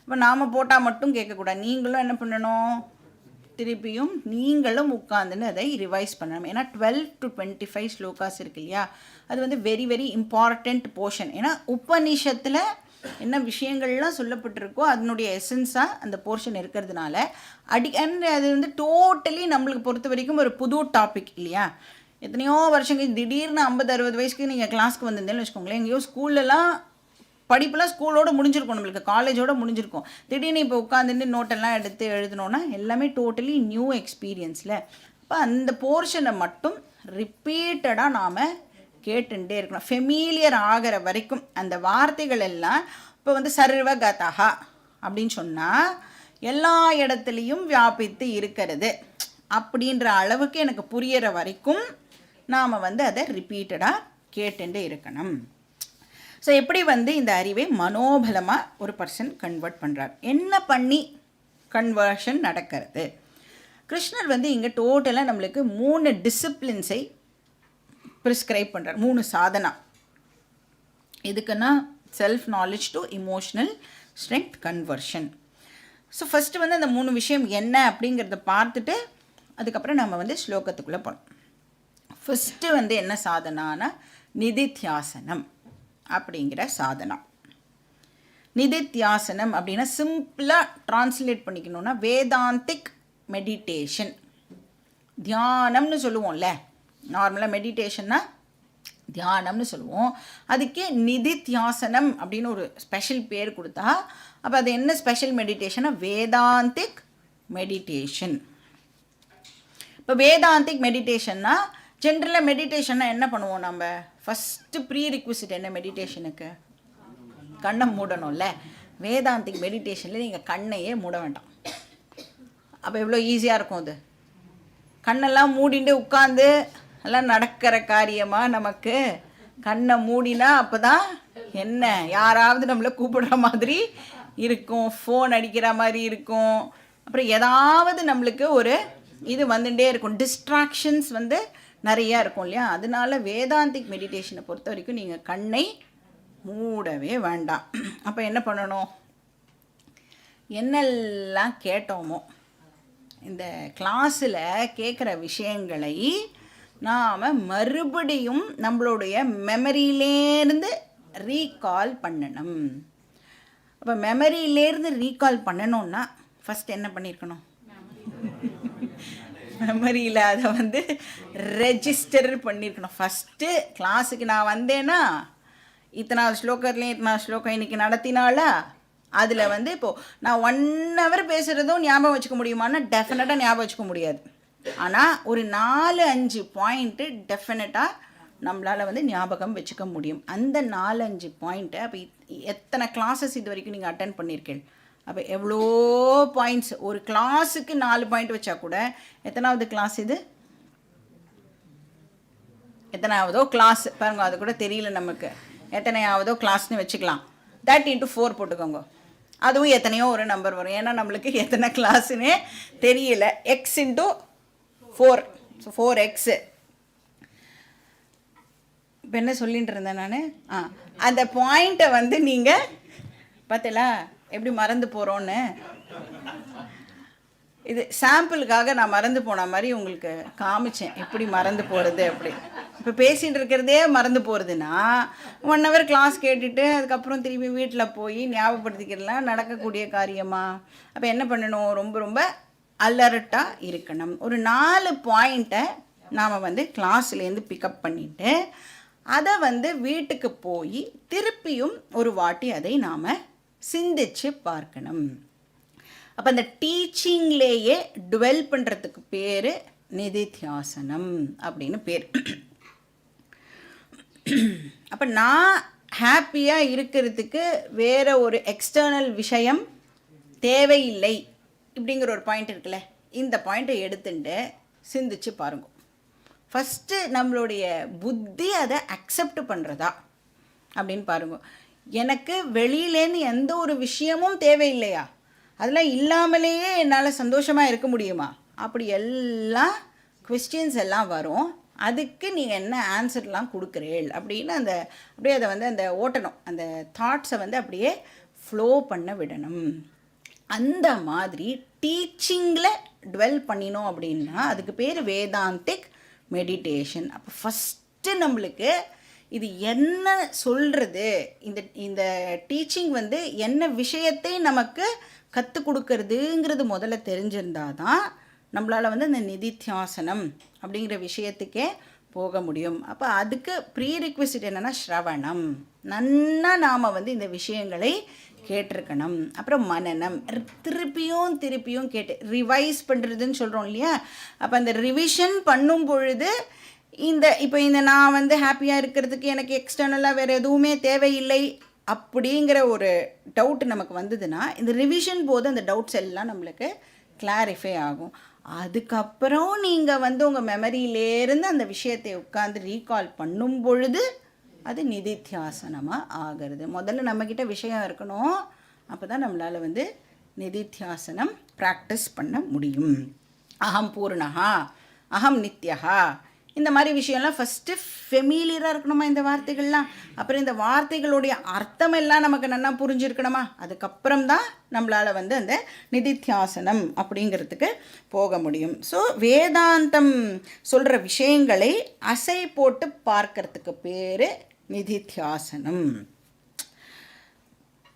இப்போ நாம் போட்டால் மட்டும் கேட்கக்கூடாது, நீங்களும் என்ன பண்ணணும், திருப்பியும் நீங்களும் உட்காந்துன்னு அதை ரிவைஸ் பண்ணணும். ஏன்னா 12 to 25 ஸ்லோகாஸ் இருக்கு இல்லையா, அது வந்து வெரி வெரி இம்பார்ட்டண்ட் போர்ஷன். ஏன்னா உபநிஷத்தில் என்ன விஷயங்கள்லாம் சொல்லப்பட்டிருக்கோ அதனுடைய எசன்ஸாக அந்த போர்ஷன் இருக்கிறதுனால அது வந்து டோட்டலி நம்மளுக்கு பொறுத்த வரைக்கும் ஒரு புது டாபிக் இல்லையா. எத்தனையோ வருஷங்கள் திடீர்னு 50-60 வயசுக்கு நீங்கள் கிளாஸ்க்கு வந்திருந்தேன்னு வச்சுக்கோங்களேன், எங்கேயோ ஸ்கூல்லலாம் படிப்பெல்லாம் ஸ்கூலோடு முடிஞ்சிருக்கும், நம்மளுக்கு காலேஜோடு முடிஞ்சிருக்கும். திடீர்னு இப்போ உட்காந்துட்டு நோட்டெல்லாம் எடுத்து எழுதணுன்னா எல்லாமே டோட்டலி நியூ எக்ஸ்பீரியன்ஸில். இப்போ அந்த போர்ஷனை மட்டும் ரிப்பீட்டடாக நாம் கேட்டுட்டே இருக்கணும், ஃபெமிலியர் ஆகிற வரைக்கும். அந்த வார்த்தைகள் எல்லாம் இப்போ வந்து சர்வகதா அப்படின்னு சொன்னால் எல்லா இடத்துலையும் வியாபித்து இருக்கிறது அப்படின்ற அளவுக்கு எனக்கு புரிகிற வரைக்கும் நாம் வந்து அதை ரிப்பீட்டடாக கேட்டுட்டே இருக்கணும். ஸோ எப்படி வந்து இந்த அறிவை மனோபலமாக ஒரு பர்சன் கன்வெர்ட் பண்ணுறார், என்ன பண்ணி கன்வர்ஷன் நடக்கிறது. கிருஷ்ணர் வந்து இங்கே டோட்டலாக நம்மளுக்கு 3 டிசிப்ளின்ஸை ப்ரிஸ்கிரைப் பண்ணுறார், 3 சாதனா. இதுக்குன்னா self knowledge to emotional strength conversion. So first வந்து அந்த 3 விஷயம் என்ன அப்படிங்கிறத பார்த்துட்டு அதுக்கப்புறம் நம்ம வந்து ஸ்லோகத்துக்குள்ளே போகணும். ஃபஸ்ட்டு வந்து என்ன சாதனானா நிதித்தியாசனம் அப்படிங்கிற சாதனா. நிதித்தியாசனம் அப்படின்னா சிம்பிளாக ட்ரான்ஸ்லேட் பண்ணிக்கணுன்னா வேதாந்திக் மெடிடேஷன், தியானம்னு சொல்லுவோம்ல. நார்மலாக மெடிடேஷன்னா தியானம்னு சொல்லுவோம், அதுக்கே நிதித்தியாசனம் அப்படின்னு ஒரு ஸ்பெஷல் பேர் கொடுத்தா அப்போ அது என்ன ஸ்பெஷல் மெடிடேஷனா, வேதாந்திக் மெடிடேஷன். இப்போ வேதாந்திக் மெடிடேஷன்னா ஜென்ரலாக மெடிடேஷன்னா என்ன பண்ணுவோம் நம்ம, ஃபஸ்ட்டு ப்ரீ ரிக்விசிட் என்ன மெடிடேஷனுக்கு, கண்ணை மூடணும்ல. வேதாந்திக் மெடிடேஷனில் நீங்கள் கண்ணையே மூட வேண்டாம். அப்போ எவ்வளோ ஈஸியாக இருக்கும் அது. கண்ணெல்லாம் மூடிட்டு உட்காந்து எல்லாம் நடக்கிற காரியமாக நமக்கு கண்ணை மூடினா அப்போ தான் என்ன யாராவது நம்மளை கூப்பிடுற மாதிரி இருக்கும், ஃபோன் அடிக்கிற மாதிரி இருக்கும், அப்புறம் ஏதாவது நம்மளுக்கு ஒரு இது வந்துட்டே இருக்கும், டிஸ்ட்ராக்ஷன்ஸ் வந்து நிறையா இருக்கும் இல்லையா. அதனால வேதாந்திக் மெடிடேஷனை பொறுத்த வரைக்கும் நீங்கள் கண்ணை மூடவே வேண்டாம். அப்போ என்ன பண்ணணும், என்னெல்லாம் கேட்டோமோ இந்த கிளாஸில் கேட்குற விஷயங்களை நாம் மறுபடியும் நம்மளுடைய மெமரியிலேருந்து ரீகால் பண்ணணும். அப்போ மெமரியிலேருந்து ரீகால் பண்ணணுன்னா ஃபஸ்ட் என்ன பண்ணியிருக்கணும், மெமரியில் அதை வந்து ரெஜிஸ்டர் பண்ணியிருக்கணும். ஃபஸ்ட்டு கிளாஸுக்கு நான் வந்தேன்னா இத்தனாவது ஸ்லோகத்துலேயும் இத்தனாவது ஸ்லோகம் இன்றைக்கி நடத்தினாலா, அதில் வந்து இப்போது நான் 1 hour பேசுகிறதும் ஞாபகம் வச்சுக்க முடியுமான்னா டெஃபினட்டாக ஞாபகம் வச்சுக்க முடியாது. ஆனால் ஒரு 4-5 பாயிண்ட்டு டெஃபினட்டாக நம்மளால் வந்து ஞாபகம் வச்சுக்க முடியும். அந்த 4-5 பாயிண்ட்டை அப்போ எத்தனை கிளாஸஸ் இது வரைக்கும் நீங்கள் அட்டன் பண்ணியிருக்கீங்க, அப்போ எவ்வளோ பாயிண்ட்ஸ், ஒரு கிளாஸுக்கு 4 பாயிண்ட் வச்சா கூட எத்தனாவது கிளாஸ் இது, எத்தனாவதோ கிளாஸ் பாருங்க, அது கூட தெரியல நமக்கு, எத்தனையாவதோ கிளாஸ்னு வச்சுக்கலாம். that into 4 போட்டுக்கோங்க, அதுவும் எத்தனையோ ஒரு நம்பர் வரும். ஏன்னா நம்மளுக்கு எத்தனை கிளாஸுன்னே தெரியல. X into 4, so 4x. இப்போ என்ன சொல்லிட்டு இருந்தேன் நான், அந்த பாயிண்ட்டை வந்து நீங்கள் பார்த்தீங்களா எப்படி மறந்து போகிறோன்னு. இது சாம்பிளுக்காக நான் மறந்து போன மாதிரி உங்களுக்கு காமிச்சேன், எப்படி மறந்து போகிறது அப்படி. இப்போ பேசிகிட்டு இருக்கிறதே மறந்து போகிறதுனா 1 hour கிளாஸ் கேட்டுட்டு அதுக்கப்புறம் திரும்பி வீட்டில் போய் ஞாபகப்படுத்திக்கிறதுலாம் நடக்கக்கூடிய காரியமா? அப்போ என்ன பண்ணணும், ரொம்ப ரொம்ப அலர்ட்டாக இருக்கணும். ஒரு 4 பாயிண்ட்டை நாம் வந்து கிளாஸ்லேருந்து பிக்கப் பண்ணிவிட்டு அதை வந்து வீட்டுக்கு போய் திருப்பியும் ஒரு வாட்டி அதை நாம் சிந்திச்சு பார்க்கணும். அப்போ அந்த டீச்சிங்லேயே டுவெல் பண்ணுறதுக்கு பேர் நிதித்தியாசனம் அப்படின்னு பேர். அப்போ நான் ஹாப்பியாக இருக்கிறதுக்கு வேறு ஒரு எக்ஸ்டர்னல் விஷயம் தேவையில்லை இப்படிங்கிற ஒரு பாயிண்ட் இருக்குல்ல, இந்த பாயிண்ட்டை எடுத்துட்டு சிந்திச்சு பாருங்க. ஃபஸ்ட்டு நம்மளுடைய புத்தி அதை அக்செப்ட் பண்ணுறதா அப்படின்னு பாருங்க. எனக்கு வெளியிலேருந்து எந்த ஒரு விஷயமும் தேவையில்லையா, அதெல்லாம் இல்லாமலேயே என்னால் சந்தோஷமாக இருக்க முடியுமா, அப்படி எல்லாம் கொஸ்டின்ஸ் எல்லாம் வரும். அதுக்கு நீங்கள் என்ன ஆன்சர்லாம் கொடுக்குறீள் அப்படின்னு அப்படியே அதை வந்து அந்த ஓட்டணும், அந்த தாட்ஸை வந்து அப்படியே ஃப்ளோ பண்ண விடணும். அந்த மாதிரி டீச்சிங்கில் டுவெல் பண்ணினோம் அப்படின்னா அதுக்கு பேர் வேதாந்திக் மெடிடேஷன். அப்போ ஃபஸ்ட்டு நம்மளுக்கு இது என்ன சொல்கிறது, இந்த டீச்சிங் வந்து என்ன விஷயத்தை நமக்கு கற்றுக் கொடுக்கறதுங்கிறது முதல்ல தெரிஞ்சிருந்தால் தான் நம்மளால் வந்து அந்த நிதித்தியாசனம் அப்படிங்கிற விஷயத்துக்கே போக முடியும். அப்போ அதுக்கு ப்ரீ ரிக்வெஸ்ட் என்னென்னா ஸ்ரவணம், நன்னா நாம் வந்து இந்த விஷயங்களை கேட்டிருக்கணும். அப்புறம் மனனம், திருப்பியும் கேட்டு ரிவைஸ் பண்ணுறதுன்னு சொல்கிறோம் இல்லையா. அப்போ அந்த ரிவிஷன் பண்ணும் பொழுது இப்போ நான் வந்து ஹாப்பியாக இருக்கிறதுக்கு எனக்கு எக்ஸ்டர்னலாக வேறு எதுவுமே தேவையில்லை அப்படிங்கிற ஒரு டவுட் நமக்கு வந்ததுன்னா இந்த ரிவிஷன் போது அந்த டவுட்ஸ் எல்லாம் நம்மளுக்கு கிளாரிஃபை ஆகும். அதுக்கப்புறம் நீங்கள் வந்து உங்கள் மெமரியிலேருந்து அந்த விஷயத்தை உட்காந்து ரீகால் பண்ணும் பொழுது அது நிதித்தியாசனமாக ஆகிறது. முதல்ல நம்மக்கிட்ட விஷயம் இருக்கணும், அப்போ தான் நம்மளால் வந்து நிதித்தியாசனம் ப்ராக்டிஸ் பண்ண முடியும். அகம் பூர்ணஹா, அகம் நித்யஹா, இந்த மாதிரி விஷயம்லாம் ஃபஸ்ட்டு ஃபெமிலியராக இருக்கணுமா இந்த வார்த்தைகள்லாம். அப்புறம் இந்த வார்த்தைகளுடைய அர்த்தம் எல்லாம் நமக்கு நல்லா புரிஞ்சிருக்கணுமா. அதுக்கப்புறம் தான் நம்மளால் வந்து அந்த நிதித்தியாசனம் அப்படிங்கிறதுக்கு போக முடியும். ஸோ வேதாந்தம் சொல்கிற விஷயங்களை அசை போட்டு பார்க்கறதுக்கு பேர் நிதித்தியாசனம்.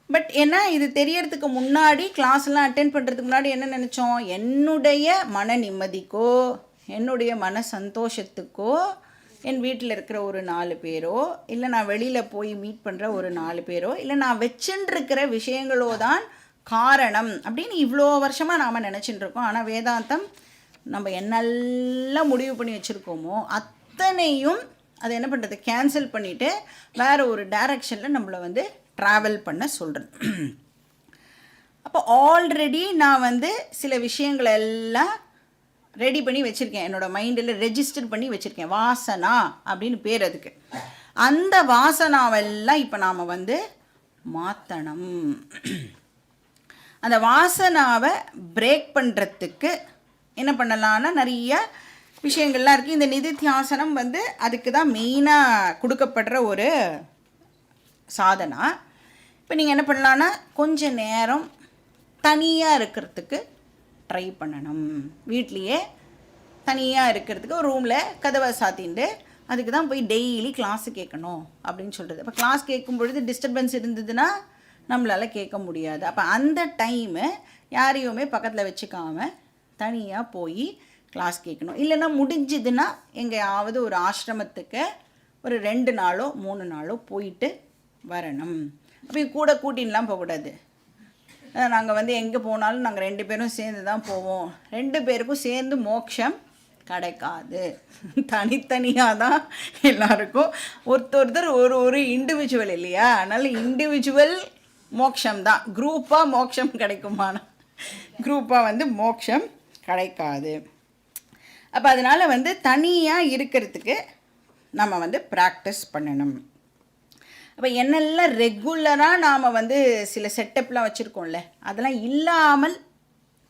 பட் ஏன்னா இது தெரியறதுக்கு முன்னாடி கிளாஸ்லாம் அட்டென்ட் பண்ணுறதுக்கு முன்னாடி என்ன நினச்சோம், என்னுடைய மன நிம்மதிக்கோ என்னுடைய மன சந்தோஷத்துக்கோ என் வீட்டில் இருக்கிற ஒரு 4 பேரோ இல்லை நான் வெளியில் போய் மீட் பண்ணுற ஒரு 4 பேரோ இல்லை நான் வச்சுட்டுருக்கிற விஷயங்களோ தான் காரணம் அப்படின்னு இவ்வளோ வருஷமாக நாம் நினச்சிட்டு இருக்கோம். ஆனால் வேதாந்தம் நம்ம என்னெல்லாம் முடிவு பண்ணி வச்சுருக்கோமோ அத்தனையும் அதை என்ன பண்ணுறது, கேன்சல் பண்ணிவிட்டு வேறு ஒரு டைரக்ஷனில் நம்மளை வந்து ட்ராவல் பண்ண சொல்கிறது. அப்போ ஆல்ரெடி நான் வந்து சில விஷயங்களை எல்லாம் ரெடி பண்ணி வச்சுருக்கேன், என்னோடய மைண்டில் ரெஜிஸ்டர் பண்ணி வச்சுருக்கேன், வாசனா அப்படின்னு பேர் அதுக்கு. அந்த வாசனாவெல்லாம் இப்போ நாம் வந்து மாற்றணும். அந்த வாசனாவை பிரேக் பண்ணுறதுக்கு என்ன பண்ணலான்னா நிறைய விஷயங்கள்லாம் இருக்குது. இந்த நிதித்தியாசனம் வந்து அதுக்கு தான் மெயினாக கொடுக்கப்படுற ஒரு சாதனா. இப்போ நீங்கள் என்ன பண்ணலான்னா கொஞ்ச நேரம் தனியாக இருக்கிறதுக்கு ட்ரை பண்ணணும். வீட்லேயே தனியாக இருக்கிறதுக்கு ஒரு ரூமில் கதவை சாத்தின்ட்டு அதுக்கு தான் போய் டெய்லி கிளாஸு கேட்கணும் அப்படின்னு சொல்கிறது. அப்போ கிளாஸ் கேட்கும் பொழுது டிஸ்டர்பன்ஸ் இருந்ததுன்னா நம்மளால் கேட்க முடியாது. அப்போ அந்த டைமு யாரையுமே பக்கத்தில் வச்சுக்காமல் தனியாக போய் கிளாஸ் கேட்கணும். இல்லைன்னா முடிஞ்சதுன்னா எங்கேயாவது ஒரு ஆசிரமத்துக்கு ஒரு 2 நாளோ 3 நாளோ போயிட்டு வரணும். அப்போ கூட கூட்டின்லாம் போகக்கூடாது. நாங்கள் வந்து எங்கே போனாலும் நாங்கள் 2 பேரும் சேர்ந்து தான் போவோம். 2 பேருக்கும் சேர்ந்து மோட்சம் கிடைக்காது. தனித்தனியாக தான் எல்லாருக்கும் ஒருத்தர் ஒரு இண்டிவிஜுவல் இல்லையா? அதனால் இண்டிவிஜுவல் மோட்சம் தான். குரூப்பாக மோட்சம் கிடைக்குமான குரூப்பாக வந்து மோட்சம் கிடைக்காது. அப்போ அதனால் வந்து தனியாக இருக்கிறதுக்கு நம்ம வந்து ப்ராக்டிஸ் பண்ணணும். அப்போ என்னெல்லாம் ரெகுலராக நாம் வந்து சில செட்டப்லாம் வச்சுருக்கோம்ல, அதெல்லாம் இல்லாமல்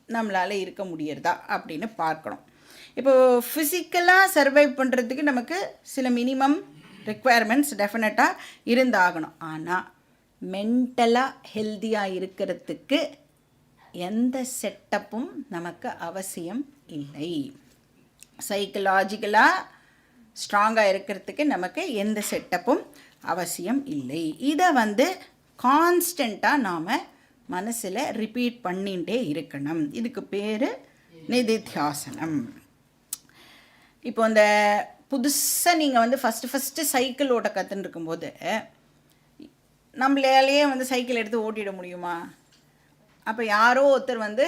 நம்மளால் இருக்க முடியறதா அப்படின்னு பார்க்கணும். இப்போது ஃபிசிக்கலாக சர்வைவ் பண்ணுறதுக்கு நமக்கு சில மினிமம் ரெக்குவயர்மெண்ட்ஸ் டெஃபினட்டாக இருந்தாகணும். ஆனால் மென்டலாக ஹெல்த்தியாக இருக்கிறதுக்கு எந்த செட்டப்பும் நமக்கு அவசியம் இல்லை. சைக்கலாஜிக்கலாக ஸ்ட்ராங்காக இருக்கிறதுக்கு நமக்கு எந்த செட்டப்பும் அவசியம் இல்லை. இதை வந்து கான்ஸ்டண்ட்டாக நாம் மனசில் ரிப்பீட் பண்ணிகிட்டே இருக்கணும். இதுக்கு பேர் நிதித்தியாசனம். இப்போ இந்த புதுசாக நீங்கள் வந்து ஃபஸ்ட்டு சைக்கிள் ஓட்ட கற்றுன்னு இருக்கும்போது நம்மளாலேயே வந்து சைக்கிள் எடுத்து ஓட்டிட முடியுமா? அப்போ யாரோ ஒருத்தர் வந்து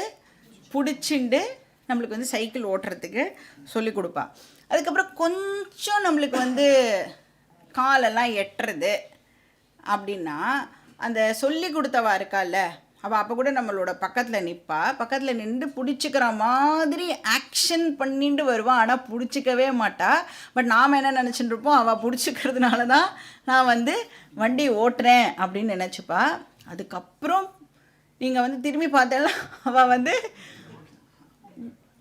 பிடிச்சிண்டு நம்மளுக்கு வந்து சைக்கிள் ஓட்டுறதுக்கு சொல்லி கொடுப்பா. அதுக்கப்புறம் கொஞ்சம் நம்மளுக்கு வந்து காலெல்லாம் எட்டுறது அப்படின்னா அந்த சொல்லி கொடுத்தவா இருக்கால்ல, அவள் அப்போ கூட நம்மளோட பக்கத்தில் நிற்பா. பக்கத்தில் நின்று பிடிச்சிக்கிற மாதிரி ஆக்ஷன் பண்ணிட்டு வருவான். ஆனால் பிடிச்சிக்கவே மாட்டா. பட் நாம் என்ன நினச்சிட்டு இருப்போம், அவள் பிடிச்சிக்கிறதுனால தான் நான் வந்து வண்டி ஓட்டுறேன் அப்படின்னு நினச்சிப்பா. அதுக்கப்புறம் நீங்கள் வந்து திரும்பி பார்த்தாலும் அவள் வந்து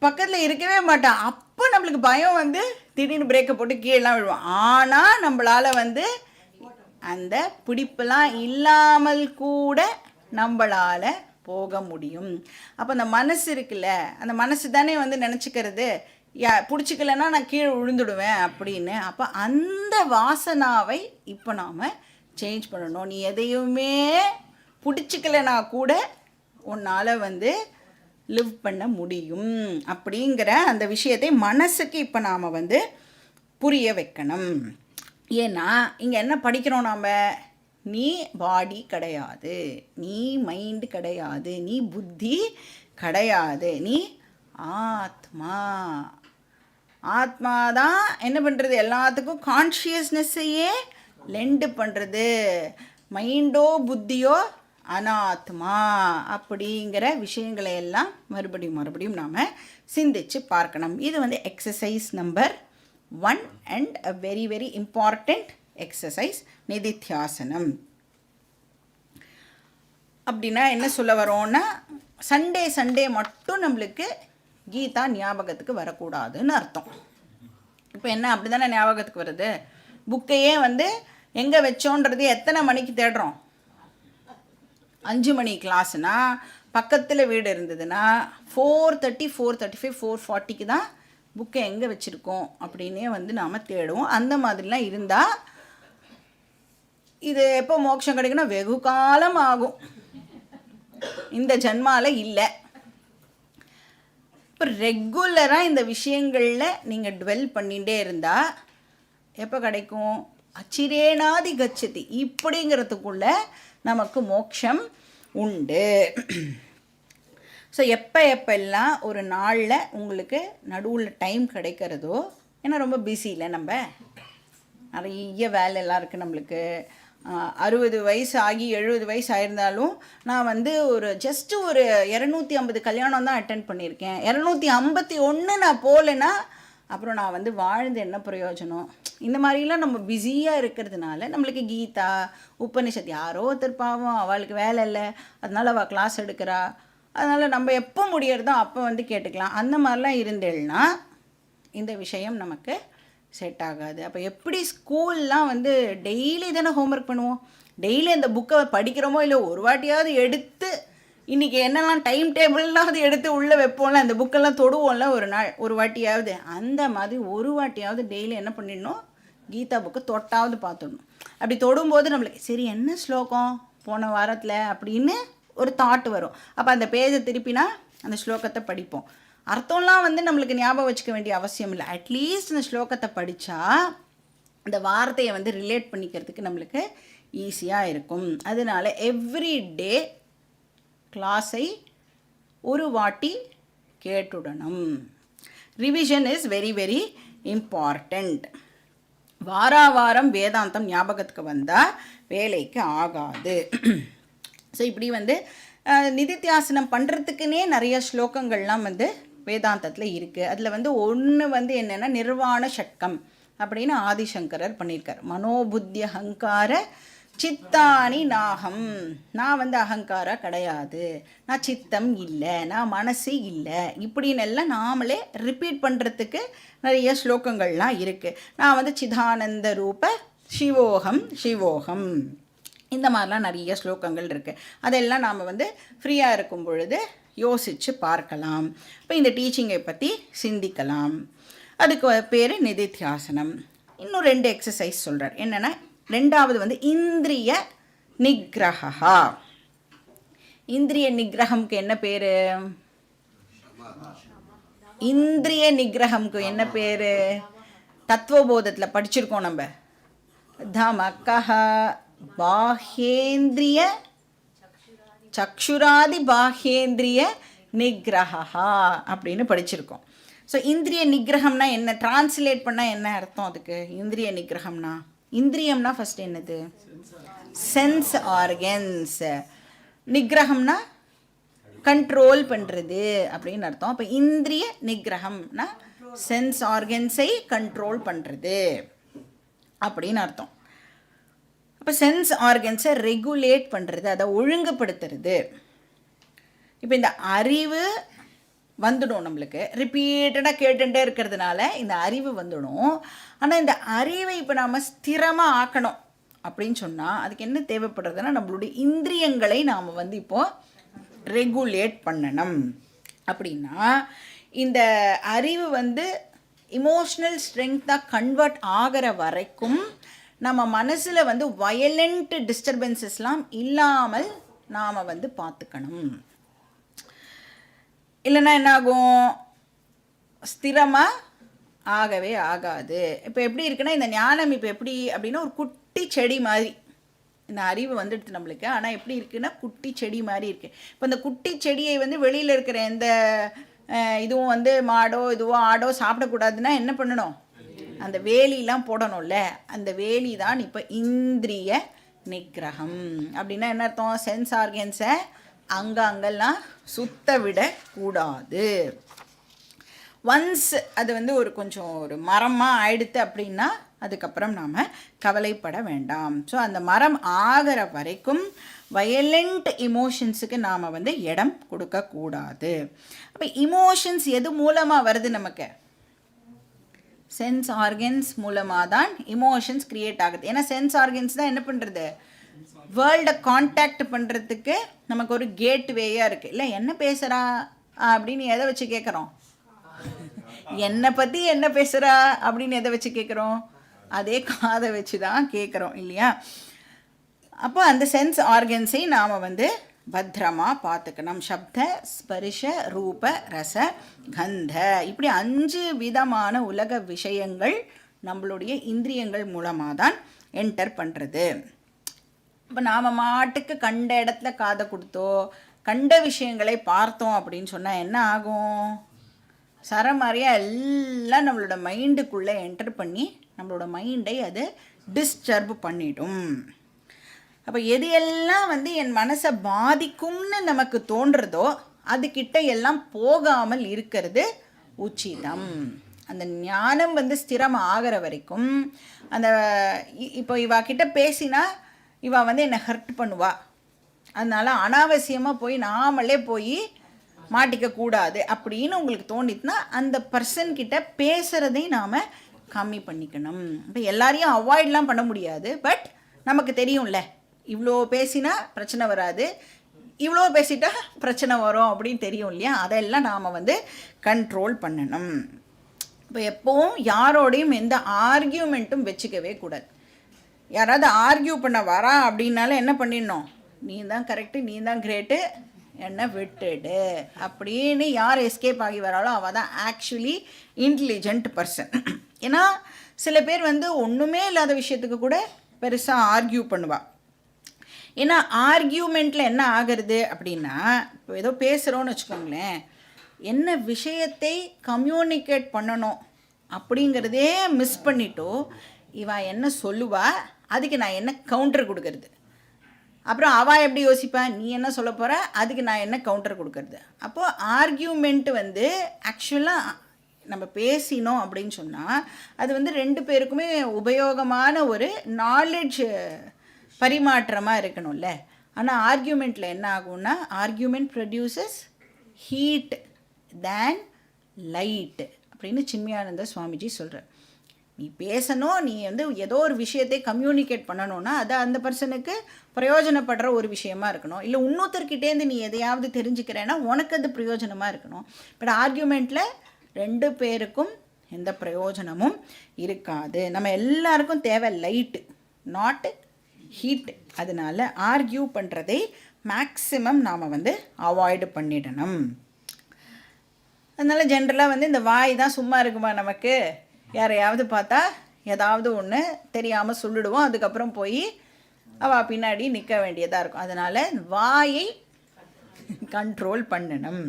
பக்கத்தில் இருக்கவே மாட்டான். அப்போ நம்மளுக்கு பயம் வந்து திடீர்னு பிரேக்கை போட்டு கீழெலாம் விழுவோம். ஆனால் நம்மளால் வந்து அந்த பிடிப்பெல்லாம் இல்லாமல் கூட நம்மளால் போக முடியும். அப்போ அந்த மனசு இருக்குல்ல, அந்த மனசு தானே வந்து நினச்சிக்கிறது பிடிச்சிக்கலன்னா நான் கீழே விழுந்துடுவேன் அப்படின்னு. அப்போ அந்த வாசனாவை இப்போ நாம் சேஞ்ச் பண்ணணும். நீ எதையுமே பிடிச்சிக்கலைன்னா கூட உன்னால் வந்து லிவ் பண்ண முடியும் அப்படிங்கிற அந்த விஷயத்தை மனசுக்கு இப்போ நாம் வந்து புரிய வைக்கணும். ஏன்னா இங்கே என்ன படிக்கிறோம் நாம், நீ பாடி கிடையாது, நீ மைண்டு கிடையாது, நீ புத்தி கிடையாது, நீ ஆத்மா. ஆத்மா தான் என்ன பண்ணுறது, எல்லாத்துக்கும் கான்ஷியஸ்னஸ்ஸையே லெண்டு பண்ணுறது. மைண்டோ புத்தியோ அனாத்மா அப்படிங்கிற விஷயங்களை எல்லாம் மறுபடியும் நாம் சிந்திச்சு பார்க்கணும். இது வந்து exercise number 1 and a very very important exercise நிதித்தியாசனம். அப்படின்னா என்ன சொல்ல வரோன்னா, சண்டே மட்டும் நம்மளுக்கு கீதா ஞாபகத்துக்கு வரக்கூடாதுன்னு அர்த்தம். இப்போ என்ன அப்படி தானே ஞாபகத்துக்கு வருது? புக்கையே வந்து எங்கே வச்சோன்றது எத்தனை மணிக்கு தேடுறோம்? 5 மணி கிளாஸ்னா பக்கத்தில் வீடு இருந்ததுன்னா 4:30, 4:35, 4:40க்கு தான் புக்கை எங்கே வச்சுருக்கோம் அப்படின்னே வந்து நாம் தேடுவோம். அந்த மாதிரிலாம் இருந்தால் இது எப்போ மோட்சம் கிடைக்குன்னா வெகு காலம் ஆகும், இந்த ஜன்மாவில் இல்லை. இப்போ ரெகுலராக இந்த விஷயங்களில் நீங்கள் டுவெல் பண்ணிகிட்டே இருந்தால் எப்போ கிடைக்கும்? அச்சிரேனாதி கச்சதி இப்படிங்கிறதுக்குள்ள நமக்கு மோட்சம் உண்டு. ஸோ எப்பெல்லாம் ஒரு நாளில் உங்களுக்கு நடுவில் டைம் கிடைக்கிறதோ, ஏன்னா ரொம்ப பிஸி இல்லை, நம்ம நிறைய வேலையெல்லாம் இருக்குது நம்மளுக்கு. 60 வயசு ஆகி 70 வயசு ஆயிருந்தாலும் நான் வந்து ஜஸ்ட்டு ஒரு 250 கல்யாணம் தான் அட்டென்ட் பண்ணியிருக்கேன். 251 நான் போகலைன்னா அப்புறம் நான் வந்து வாழ்ந்து என்ன பிரயோஜனம்? இந்த மாதிரிலாம் நம்ம பிஸியாக இருக்கிறதுனால நம்மளுக்கு கீதா உபனிஷத் யாரோ ஒருத்தர் பாவம் அவளுக்கு வேலை இல்லை, அதனால அவள் கிளாஸ் எடுக்கிறா, அதனால் நம்ம எப்போ முடியறதோ அப்போ வந்து கேட்டுக்கலாம். அந்த மாதிரிலாம் இருந்தேன்னா இந்த விஷயம் நமக்கு செட் ஆகாது. அப்போ எப்படி ஸ்கூல்லாம் வந்து டெய்லி தானே ஹோம்ஒர்க் பண்ணுவோம், டெய்லி அந்த புக்கை படிக்கிறோமோ இல்லை ஒரு வாட்டியாவது எடுத்து இன்றைக்கி என்னெல்லாம் டைம் டேபிள்லாம் அது எடுத்து உள்ளே வைப்போம்ல, அந்த புக்கெல்லாம் தொடுவோம்ல ஒரு நாள் ஒரு வாட்டியாவது, அந்த மாதிரி ஒரு வாட்டியாவது டெய்லி என்ன பண்ணிடணும், கீதா புக்கு தொட்டாவது பார்த்துடணும். அப்படி தொடும்போது நம்மளுக்கு சரி என்ன ஸ்லோகம் போன வாரத்தில் அப்படின்னு ஒரு தாட் வரும். அப்போ அந்த பேஜை திருப்பினா அந்த ஸ்லோகத்தை படிப்போம். அர்த்தம்லாம் வந்து நம்மளுக்கு ஞாபகம் வச்சுக்க வேண்டிய அவசியம் இல்லை. அட்லீஸ்ட் இந்த ஸ்லோகத்தை படித்தா இந்த வார்த்தையை வந்து ரிலேட் பண்ணிக்கிறதுக்கு நம்மளுக்கு ஈஸியாக இருக்கும். அதனால எவ்ரி டே கிளாஸை ஒரு வாட்டி கேட்டுடணும். Revision is very very important. வாரம் வேதாந்தம் ஞாபகத்துக்கு வந்தால் வேலைக்கு ஆகாது. ஸோ இப்படி வந்து நிதித்தியாசனம் பண்ணுறதுக்குன்னே நிறைய ஸ்லோகங்கள்லாம் வந்து வேதாந்தத்தில் இருக்குது. அதில் வந்து ஒன்று வந்து என்னென்னா நிர்வாண ஷட்கம் அப்படின்னு ஆதிசங்கரர் பண்ணியிருக்கார். மனோபுத்தி அகங்கார சித்தானி நாகம், நான் வந்து அகங்காரா கிடையாது, நான் சித்தம் இல்லை, நான் மனசு இல்லை, இப்படின்னு எல்லாம் நாமளே ரிப்பீட் பண்ணுறதுக்கு நிறைய ஸ்லோகங்கள்லாம் இருக்குது. நான் வந்து சிதானந்த ரூப சிவோகம் சிவோகம், இந்த மாதிரிலாம் நிறைய ஸ்லோகங்கள் இருக்குது. அதெல்லாம் நாம் வந்து ஃப்ரீயாக இருக்கும் பொழுது யோசித்து பார்க்கலாம். இப்போ இந்த டீச்சிங்கை பற்றி சிந்திக்கலாம். அதுக்கு பேர் நிதித்தியாசனம். இன்னும் 2 எக்ஸசைஸ் சொல்கிறார். என்னென்னா, ரெண்டாவது வந்து இந்திரிய நிகிரகா. இந்திரிய நிகிரகம்க்கு என்ன பேர்? இந்திரிய நிகிரகம்க்கு என்ன பேர்? தத்துவபோதத்தில் படிச்சிருக்கோம் நம்ம. தமக்கஹ பாஹ்யேந்திரிய சக்ஷுராதி பாஹ்யேந்திரிய நிகிரகா அப்படின்னு படிச்சிருக்கோம். ஸோ இந்திரிய நிகிரகம்னா என்ன, டிரான்ஸ்லேட் பண்ணால் என்ன அர்த்தம் அதுக்கு? இந்திரிய நிகிரகம்னா, இந்திரியம்னா ஃபஸ்ட் என்னது? Sense organs. நிகிரகம்னா கண்ட்ரோல் பண்ணுறது அப்படின்னு அர்த்தம். அப்போ இந்திரிய நிகிரகம்னா சென்ஸ் ஆர்கன்ஸை கண்ட்ரோல் பண்ணுறது அப்படின்னு அர்த்தம். அப்போ சென்ஸ் ஆர்கன்ஸை ரெகுலேட் பண்ணுறது, அதை ஒழுங்குபடுத்துறது. இப்போ இந்த அறிவு வந்துடும் நம்மளுக்கு, ரிப்பீட்டடாக கேட்டுகிட்டே இருக்கிறதுனால இந்த அறிவு வந்துடும். ஆனால் இந்த அறிவை இப்போ நாம் ஸ்திரமாக ஆக்கணும் அப்படின்னு சொன்னால் அதுக்கு என்ன தேவைப்படுறதுன்னா, நம்மளுடைய இந்திரியங்களை நாம் வந்து இப்போது ரெகுலேட் பண்ணணும். அப்படின்னா இந்த அறிவு வந்து இமோஷ்னல் ஸ்ட்ரென்த்தாக கன்வெர்ட் ஆகிற வரைக்கும் நம்ம மனசில் வந்து வயலண்ட் டிஸ்டர்பன்சஸ்லாம் இல்லாமல் நாம் வந்து பார்த்துக்கணும். இல்லைன்னா என்னாகும், ஸ்திரமாக ஆகவே ஆகாது. இப்போ எப்படி இருக்குன்னா, இந்த ஞானம் இப்போ எப்படி அப்படின்னா ஒரு குட்டி செடி மாதிரி இந்த அறிவு வந்துடுது நம்மளுக்கு. ஆனால் எப்படி இருக்குன்னா குட்டி செடி மாதிரி இருக்குது. இப்போ இந்த குட்டி செடியை வந்து வெளியில் இருக்கிற எந்த இதுவும் வந்து மாடோ இதுவோ ஆடோ சாப்பிடக்கூடாதுன்னா என்ன பண்ணணும்? அந்த வேலிலாம் போடணும்ல, அந்த வேலி தான் இப்போ இந்திரிய நிகிரகம். அப்படின்னா என்ன அர்த்தம்? சென்ஸ் ஆர்கன்ஸை அங்கெல்லாம் சுத்த விடக்கூடாது. ஒன்ஸ் அது வந்து ஒரு கொஞ்சம் ஒரு மரமாக ஆயிடுத்து அப்படின்னா அதுக்கப்புறம் நாம் கவலைப்பட வேண்டாம். ஸோ அந்த மரம் ஆகிற வரைக்கும் வயலண்ட் இமோஷன்ஸுக்கு நாம் வந்து இடம் கொடுக்கக்கூடாது. அப்போ இமோஷன்ஸ் எது மூலமாக வருது நமக்கு? சென்ஸ் ஆர்கன்ஸ் மூலமாக தான் இமோஷன்ஸ் க்ரியேட் ஆகுது. ஏன்னா சென்ஸ் ஆர்கன்ஸ் தான் என்ன பண்ணுறது, வேர்ல்டை கான்டாக்ட் பண்ணுறதுக்கு நமக்கு ஒரு கேட் வேயாக இருக்குது. இல்லை என்ன பேசுகிறா அப்படின்னு எதை வச்சு கேட்குறோம்? என்னை பற்றி என்ன பேசுகிறா அப்படின்னு எதை வச்சு கேட்குறோம்? அதே காதை வச்சு தான் கேட்குறோம் இல்லையா? அப்போ அந்த சென்ஸ் ஆர்கன்ஸை நாம் வந்து பத்திரமாக பார்த்துக்கணும். சப்த ஸ்பரிஷ ரூப ரச கந்த, இப்படி 5 விதமான உலக விஷயங்கள் நம்மளுடைய இந்திரியங்கள் மூலமாக தான் என்டர் பண்ணுறது. இப்போ நாம் மாட்டுக்கு கண்ட இடத்துல காதை கொடுத்தோ கண்ட விஷயங்களை பார்த்தோம் அப்படின்னு சொன்னால் என்ன ஆகும்? சரமாரியாக எல்லாம் நம்மளோட மைண்டுக்குள்ளே என்டர் பண்ணி நம்மளோட மைண்டை அது டிஸ்டர்ப் பண்ணிடும். அப்போ எது எல்லாம் வந்து என் மனசை பாதிக்கும்னு நமக்கு தோன்றதோ அதுக்கிட்ட எல்லாம் போகாமல் இருக்கிறது உச்சிதம். அந்த ஞானம் வந்து ஸ்திரம் ஆகிற வரைக்கும் அந்த இப்போ இவாக்கிட்ட பேசினா இவா வந்து என்னை ஹர்ட் பண்ணுவா, அதனால் அனாவசியமாக போய் நாமளே போய் மாட்டிக்கக்கூடாது அப்படின்னு உங்களுக்கு தோணிட்டுனா அந்த பர்சன்கிட்ட பேசுகிறதை நாம் கம்மி பண்ணிக்கணும். இப்போ எல்லாரையும் அவாய்ட்லாம் பண்ண முடியாது, பட் நமக்கு தெரியும்ல இவ்வளோ பேசினா பிரச்சனை வராது, இவ்வளோ பேசிட்டா பிரச்சனை வரும் அப்படின்னு தெரியும் இல்லையா, அதெல்லாம் நாம் வந்து கண்ட்ரோல் பண்ணணும். இப்போ எப்போவும் யாரோடையும் எந்த ஆர்கியூமெண்ட்டும் வச்சுக்கவே கூடாது. யாராவது ஆர்கியூ பண்ண வரா அப்படின்னால என்ன பண்ணிடணும், நீ தான் கரெக்டு, நீ தான் கிரேட்டு, என்ன விட்டுடு அப்படின்னு யார் எஸ்கேப் ஆகி வராளோ அவள் தான் ஆக்சுவலி இன்டெலிஜென்ட் பர்சன். ஏன்னா சில பேர் வந்து ஒன்றுமே இல்லாத விஷயத்துக்கு கூட பெருசாக ஆர்கியூ பண்ணுவாள். ஏன்னா ஆர்கியூமெண்ட்டில் என்ன ஆகிறது அப்படின்னா, இப்போ ஏதோ பேசுகிறோன்னு வச்சுக்கோங்களேன், என்ன விஷயத்தை கம்யூனிகேட் பண்ணணும் அப்படிங்கிறதே மிஸ் பண்ணிட்டோ இவன் என்ன சொல்லுவா, அதுக்கு நான் என்ன கவுண்டர் கொடுக்கறது, அப்புறம் அவள் எப்படி யோசிப்பா, நீ என்ன சொல்ல போகிற, அதுக்கு நான் என்ன கவுண்டர் கொடுக்கறது. அப்போது ஆர்கியூமெண்ட் வந்து ஆக்சுவலாக நம்ம பேசினோம் அப்படின்னு சொன்னால் அது வந்து ரெண்டு பேருக்குமே உபயோகமான ஒரு நாலேஜ் பரிமாற்றமாக இருக்கணும்ல. ஆனால் ஆர்கியூமெண்ட்டில் என்ன ஆகும்னா, ஆர்கியூமெண்ட் ப்ரொடியூசஸ் ஹீட் தேன் லைட் அப்படின்னு சின்மயானந்த சுவாமிஜி சொல்கிறார். நீ பேசணும், நீ வந்து ஏதோ ஒரு விஷயத்தை கம்யூனிகேட் பண்ணணும்னா அது அந்த பர்சனுக்கு பிரயோஜனப்படுற ஒரு விஷயமா இருக்கணும். இல்லை இன்னொருத்தர்கிட்டேருந்து நீ எதையாவது தெரிஞ்சுக்கிறேன்னா உனக்கு அது பிரயோஜனமாக இருக்கணும். பட் ஆர்கியூமெண்ட்டில் ரெண்டு பேருக்கும் எந்த பிரயோஜனமும் இருக்காது. நம்ம எல்லாருக்கும் தேவை லைட்டு, நாட் ஹீட். அதனால் ஆர்கியூ பண்ணுறதை மேக்ஸிமம் நாம் வந்து அவாய்டு பண்ணிடணும். அதனால் ஜென்ரலாக வந்து இந்த வாய் தான் சும்மா இருக்குமா, நமக்கு யாரையாவது பார்த்தா ஏதாவது ஒன்று தெரியாமல் சொல்லிடுவோம், அதுக்கப்புறம் போய் அவள் பின்னாடி நிற்க வேண்டியதாக இருக்கும். அதனால் வாயை கண்ட்ரோல் பண்ணணும்.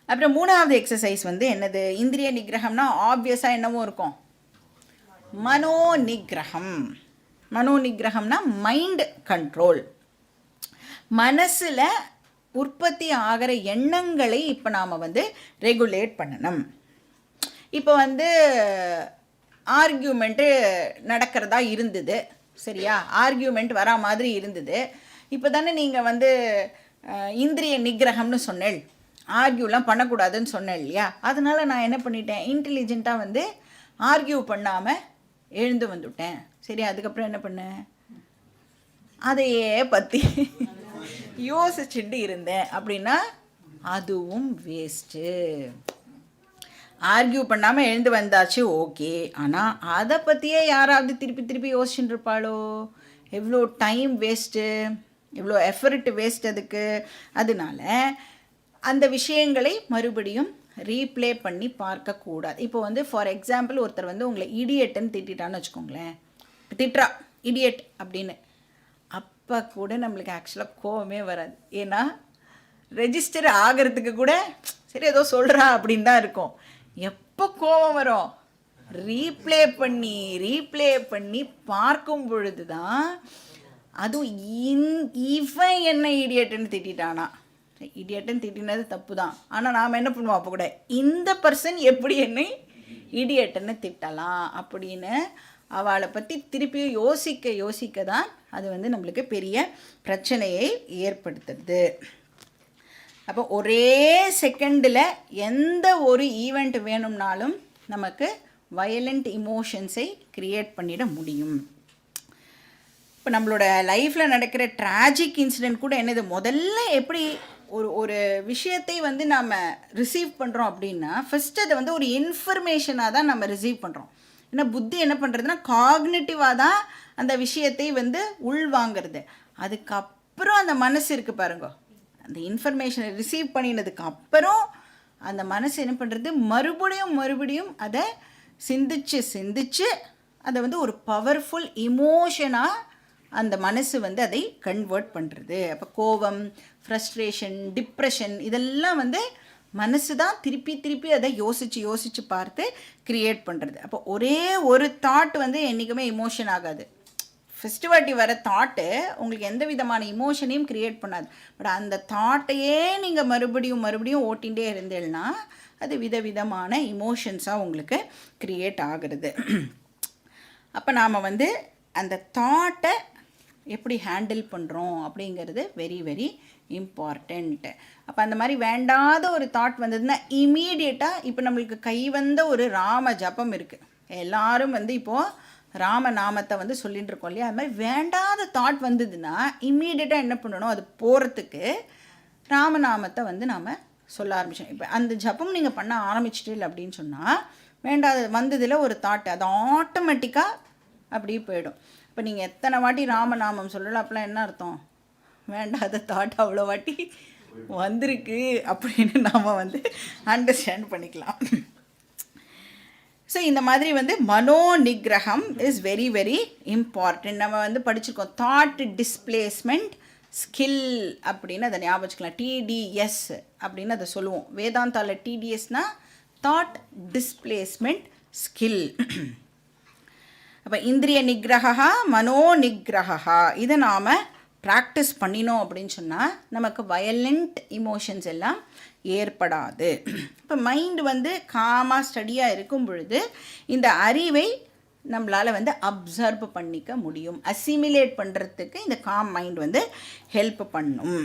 அப்புறம் மூணாவது எக்ஸசைஸ் வந்து என்னது, இந்திரிய நிகிரகம்னா ஆப்வியஸாக என்னவும் இருக்கும், மனோ நிகிரகம். மனோ நிகிரகம்னா மைண்ட் கண்ட்ரோல். மனசில் உற்பத்தி ஆகிற எண்ணங்களை இப்போ நாம் வந்து ரெகுலேட் பண்ணணும். இப்போ வந்து ஆர்கியூமெண்ட்டு நடக்கிறதா இருந்தது, சரியா, ஆர்கியூமெண்ட் வரா மாதிரி இருந்தது. இப்போ தானே நீங்கள் வந்து இந்திரிய நிகிரகம்னு சொன்னேன், ஆர்கியூலாம் பண்ணக்கூடாதுன்னு சொன்னேன் இல்லையா. அதனால் நான் என்ன பண்ணிட்டேன், இன்டெலிஜென்ட்டாக வந்து ஆர்கியூ பண்ணாமல் எழுந்து வந்துவிட்டேன். சரி, அதுக்கப்புறம் என்ன பண்ணேன், அதையே பற்றி யோசிச்சுட்டு இருந்தேன் அப்படின்னா அதுவும் வேஸ்ட்டு. ஆர்கியூ பண்ணாமல் எழுந்து வந்தாச்சு ஓகே, ஆனால் அதை பற்றியே யாராவது திருப்பி திருப்பி யோசிச்சுட்டு இருப்பாளோ, எவ்வளோ டைம் வேஸ்ட்டு, எவ்வளோ எஃபர்ட் வேஸ்ட் அதுக்கு. அதனால அந்த விஷயங்களை மறுபடியும் ரீப்ளே பண்ணி பார்க்கக்கூடாது. இப்போ வந்து ஃபார் எக்ஸாம்பிள் ஒருத்தர் வந்து உங்களை இடியட்டுன்னு திட்டான்னு வச்சுக்கோங்களேன், திட்டுறா இடியட் அப்படின்னு, அப்போ கூட நம்மளுக்கு ஆக்சுவலாக கோவமே வராது. ஏன்னா ரெஜிஸ்டர் ஆகிறதுக்கு கூட சரி ஏதோ சொல்கிறா அப்படின்னு தான் இருக்கும். எப்போ கோபம் வரும், ரீப்ளே பண்ணி பார்க்கும் பொழுது தான், அதுவும் இவன் என்ன இடியட்டுன்னு திட்டானா, இடியட்டுன்னு திட்டினது தப்பு தான், ஆனால் நாம் என்ன பண்ணுவோம், அப்போ கூட இந்த பர்சன் எப்படி என்னை இடியட்டுன்னு திட்டலாம் அப்படின்னு அவளை பற்றி திருப்பியும் யோசிக்க தான் அது வந்து நம்மளுக்கு பெரிய பிரச்சனையை ஏற்படுத்துறது. அப்போ ஒரே செகண்டில் எந்த ஒரு ஈவெண்ட் வேணும்னாலும் நமக்கு வயலண்ட் இமோஷன்ஸை க்ரியேட் பண்ணிட முடியும். இப்போ நம்மளோட லைஃப்பில் நடக்கிற ட்ராஜிக் இன்சிடெண்ட் கூட என்னது, முதல்ல எப்படி ஒரு விஷயத்தை வந்து நாம் ரிசீவ் பண்ணுறோம் அப்படின்னா ஃபஸ்ட்டு அதை வந்து ஒரு இன்ஃபர்மேஷனாக தான் நம்ம ரிசீவ் பண்ணுறோம். ஏன்னா புத்தி என்ன பண்ணுறதுன்னா காக்னிட்டிவாக தான் அந்த விஷயத்தை வந்து உள்வாங்கிறது. அதுக்கப்புறம் அந்த மனசு இருக்குது பாருங்க, அந்த இன்ஃபர்மேஷனை ரிசீவ் பண்ணினதுக்கு அப்புறம் அந்த மனசு என்ன பண்ணுறது, மறுபடியும் அதை சிந்திச்சு அதை வந்து ஒரு பவர்ஃபுல் இமோஷனாக அந்த மனசு வந்து அதை கன்வெர்ட் பண்ணுறது. அப்போ கோபம், ஃப்ரஸ்ட்ரேஷன், டிப்ரெஷன் இதெல்லாம் வந்து மனசு தான் திருப்பி அதை யோசித்து பார்த்து க்ரியேட் பண்ணுறது. அப்போ ஒரே ஒரு தாட் வந்து என்றைக்குமே இமோஷன் ஆகாது. ஃபஸ்ட்டு வாட்டி வர தாட்டு உங்களுக்கு எந்த விதமான இமோஷனையும் க்ரியேட் பண்ணாது. பட் அந்த தாட்டையே நீங்கள் மறுபடியும் ஓட்டிகிட்டே இருந்தேன்னா அது விதவிதமான இமோஷன்ஸாக உங்களுக்கு க்ரியேட் ஆகிறது. அப்போ நாம் வந்து அந்த தாட்டை எப்படி ஹேண்டில் பண்ணுறோம் அப்படிங்கிறது வெரி வெரி இம்பார்ட்டண்ட். அப்போ அந்த மாதிரி வேண்டாத ஒரு தாட் வந்ததுன்னா இம்மீடியட்டாக இப்போ நம்மளுக்கு கை வந்த ஒரு ராம ஜபம் இருக்குது. எல்லாரும் வந்து இப்போது ராமநாமத்தை வந்து சொல்லிட்டு இருக்கோம் இல்லையா? அது மாதிரி வேண்டாத தாட் வந்ததுன்னா இம்மீடியட்டாக என்ன பண்ணணும், அது போகிறதுக்கு ராமநாமத்தை வந்து நாம் சொல்ல ஆரம்பிச்சோம். இப்போ அந்த ஜபம் நீங்கள் பண்ண ஆரம்பிச்சிட்டு அப்படின்னு சொன்னால் வேண்டாத வந்ததில் ஒரு தாட் அது ஆட்டோமேட்டிக்காக அப்படியே போயிடும். இப்போ நீங்கள் எத்தனை வாட்டி ராமநாமம் சொல்லலாம், அப்போலாம் என்ன அர்த்தம், வேண்டாத தாட் அவ்வளோ வாட்டி வந்திருக்கு அப்படின்னு நாம் வந்து அண்டர்ஸ்டாண்ட் பண்ணிக்கலாம். ஸோ இந்த மாதிரி வந்து மனோ நிகிரகம் இஸ் வெரி வெரி இம்பார்ட்டண்ட். நம்ம வந்து படிச்சிருக்கோம் தாட் டிஸ்பிளேஸ்மெண்ட் ஸ்கில் அப்படின்னு அதை ஞாபகம் வச்சுக்கலாம். டிடிஎஸ் அப்படின்னு அதை சொல்லுவோம். வேதாந்தாவில் டிடிஎஸ்னால் தாட் டிஸ்பிளேஸ்மெண்ட் ஸ்கில். அப்போ இந்திரிய நிகிரகா மனோ நிகிரகா இதை நாம் ப்ராக்டிஸ் பண்ணினோம் அப்படின்னு சொன்னால் நமக்கு வயலண்ட் இமோஷன்ஸ் எல்லாம் ஏற்படாது. இப்போ மைண்டு வந்து காமாக ஸ்டடியாக இருக்கும் பொழுது இந்த அறிவை நம்மளால் வந்து அப்சர்வ் பண்ணிக்க முடியும். அசிமிலேட் பண்ணுறதுக்கு இந்த காம் மைண்ட் வந்து ஹெல்ப் பண்ணும்.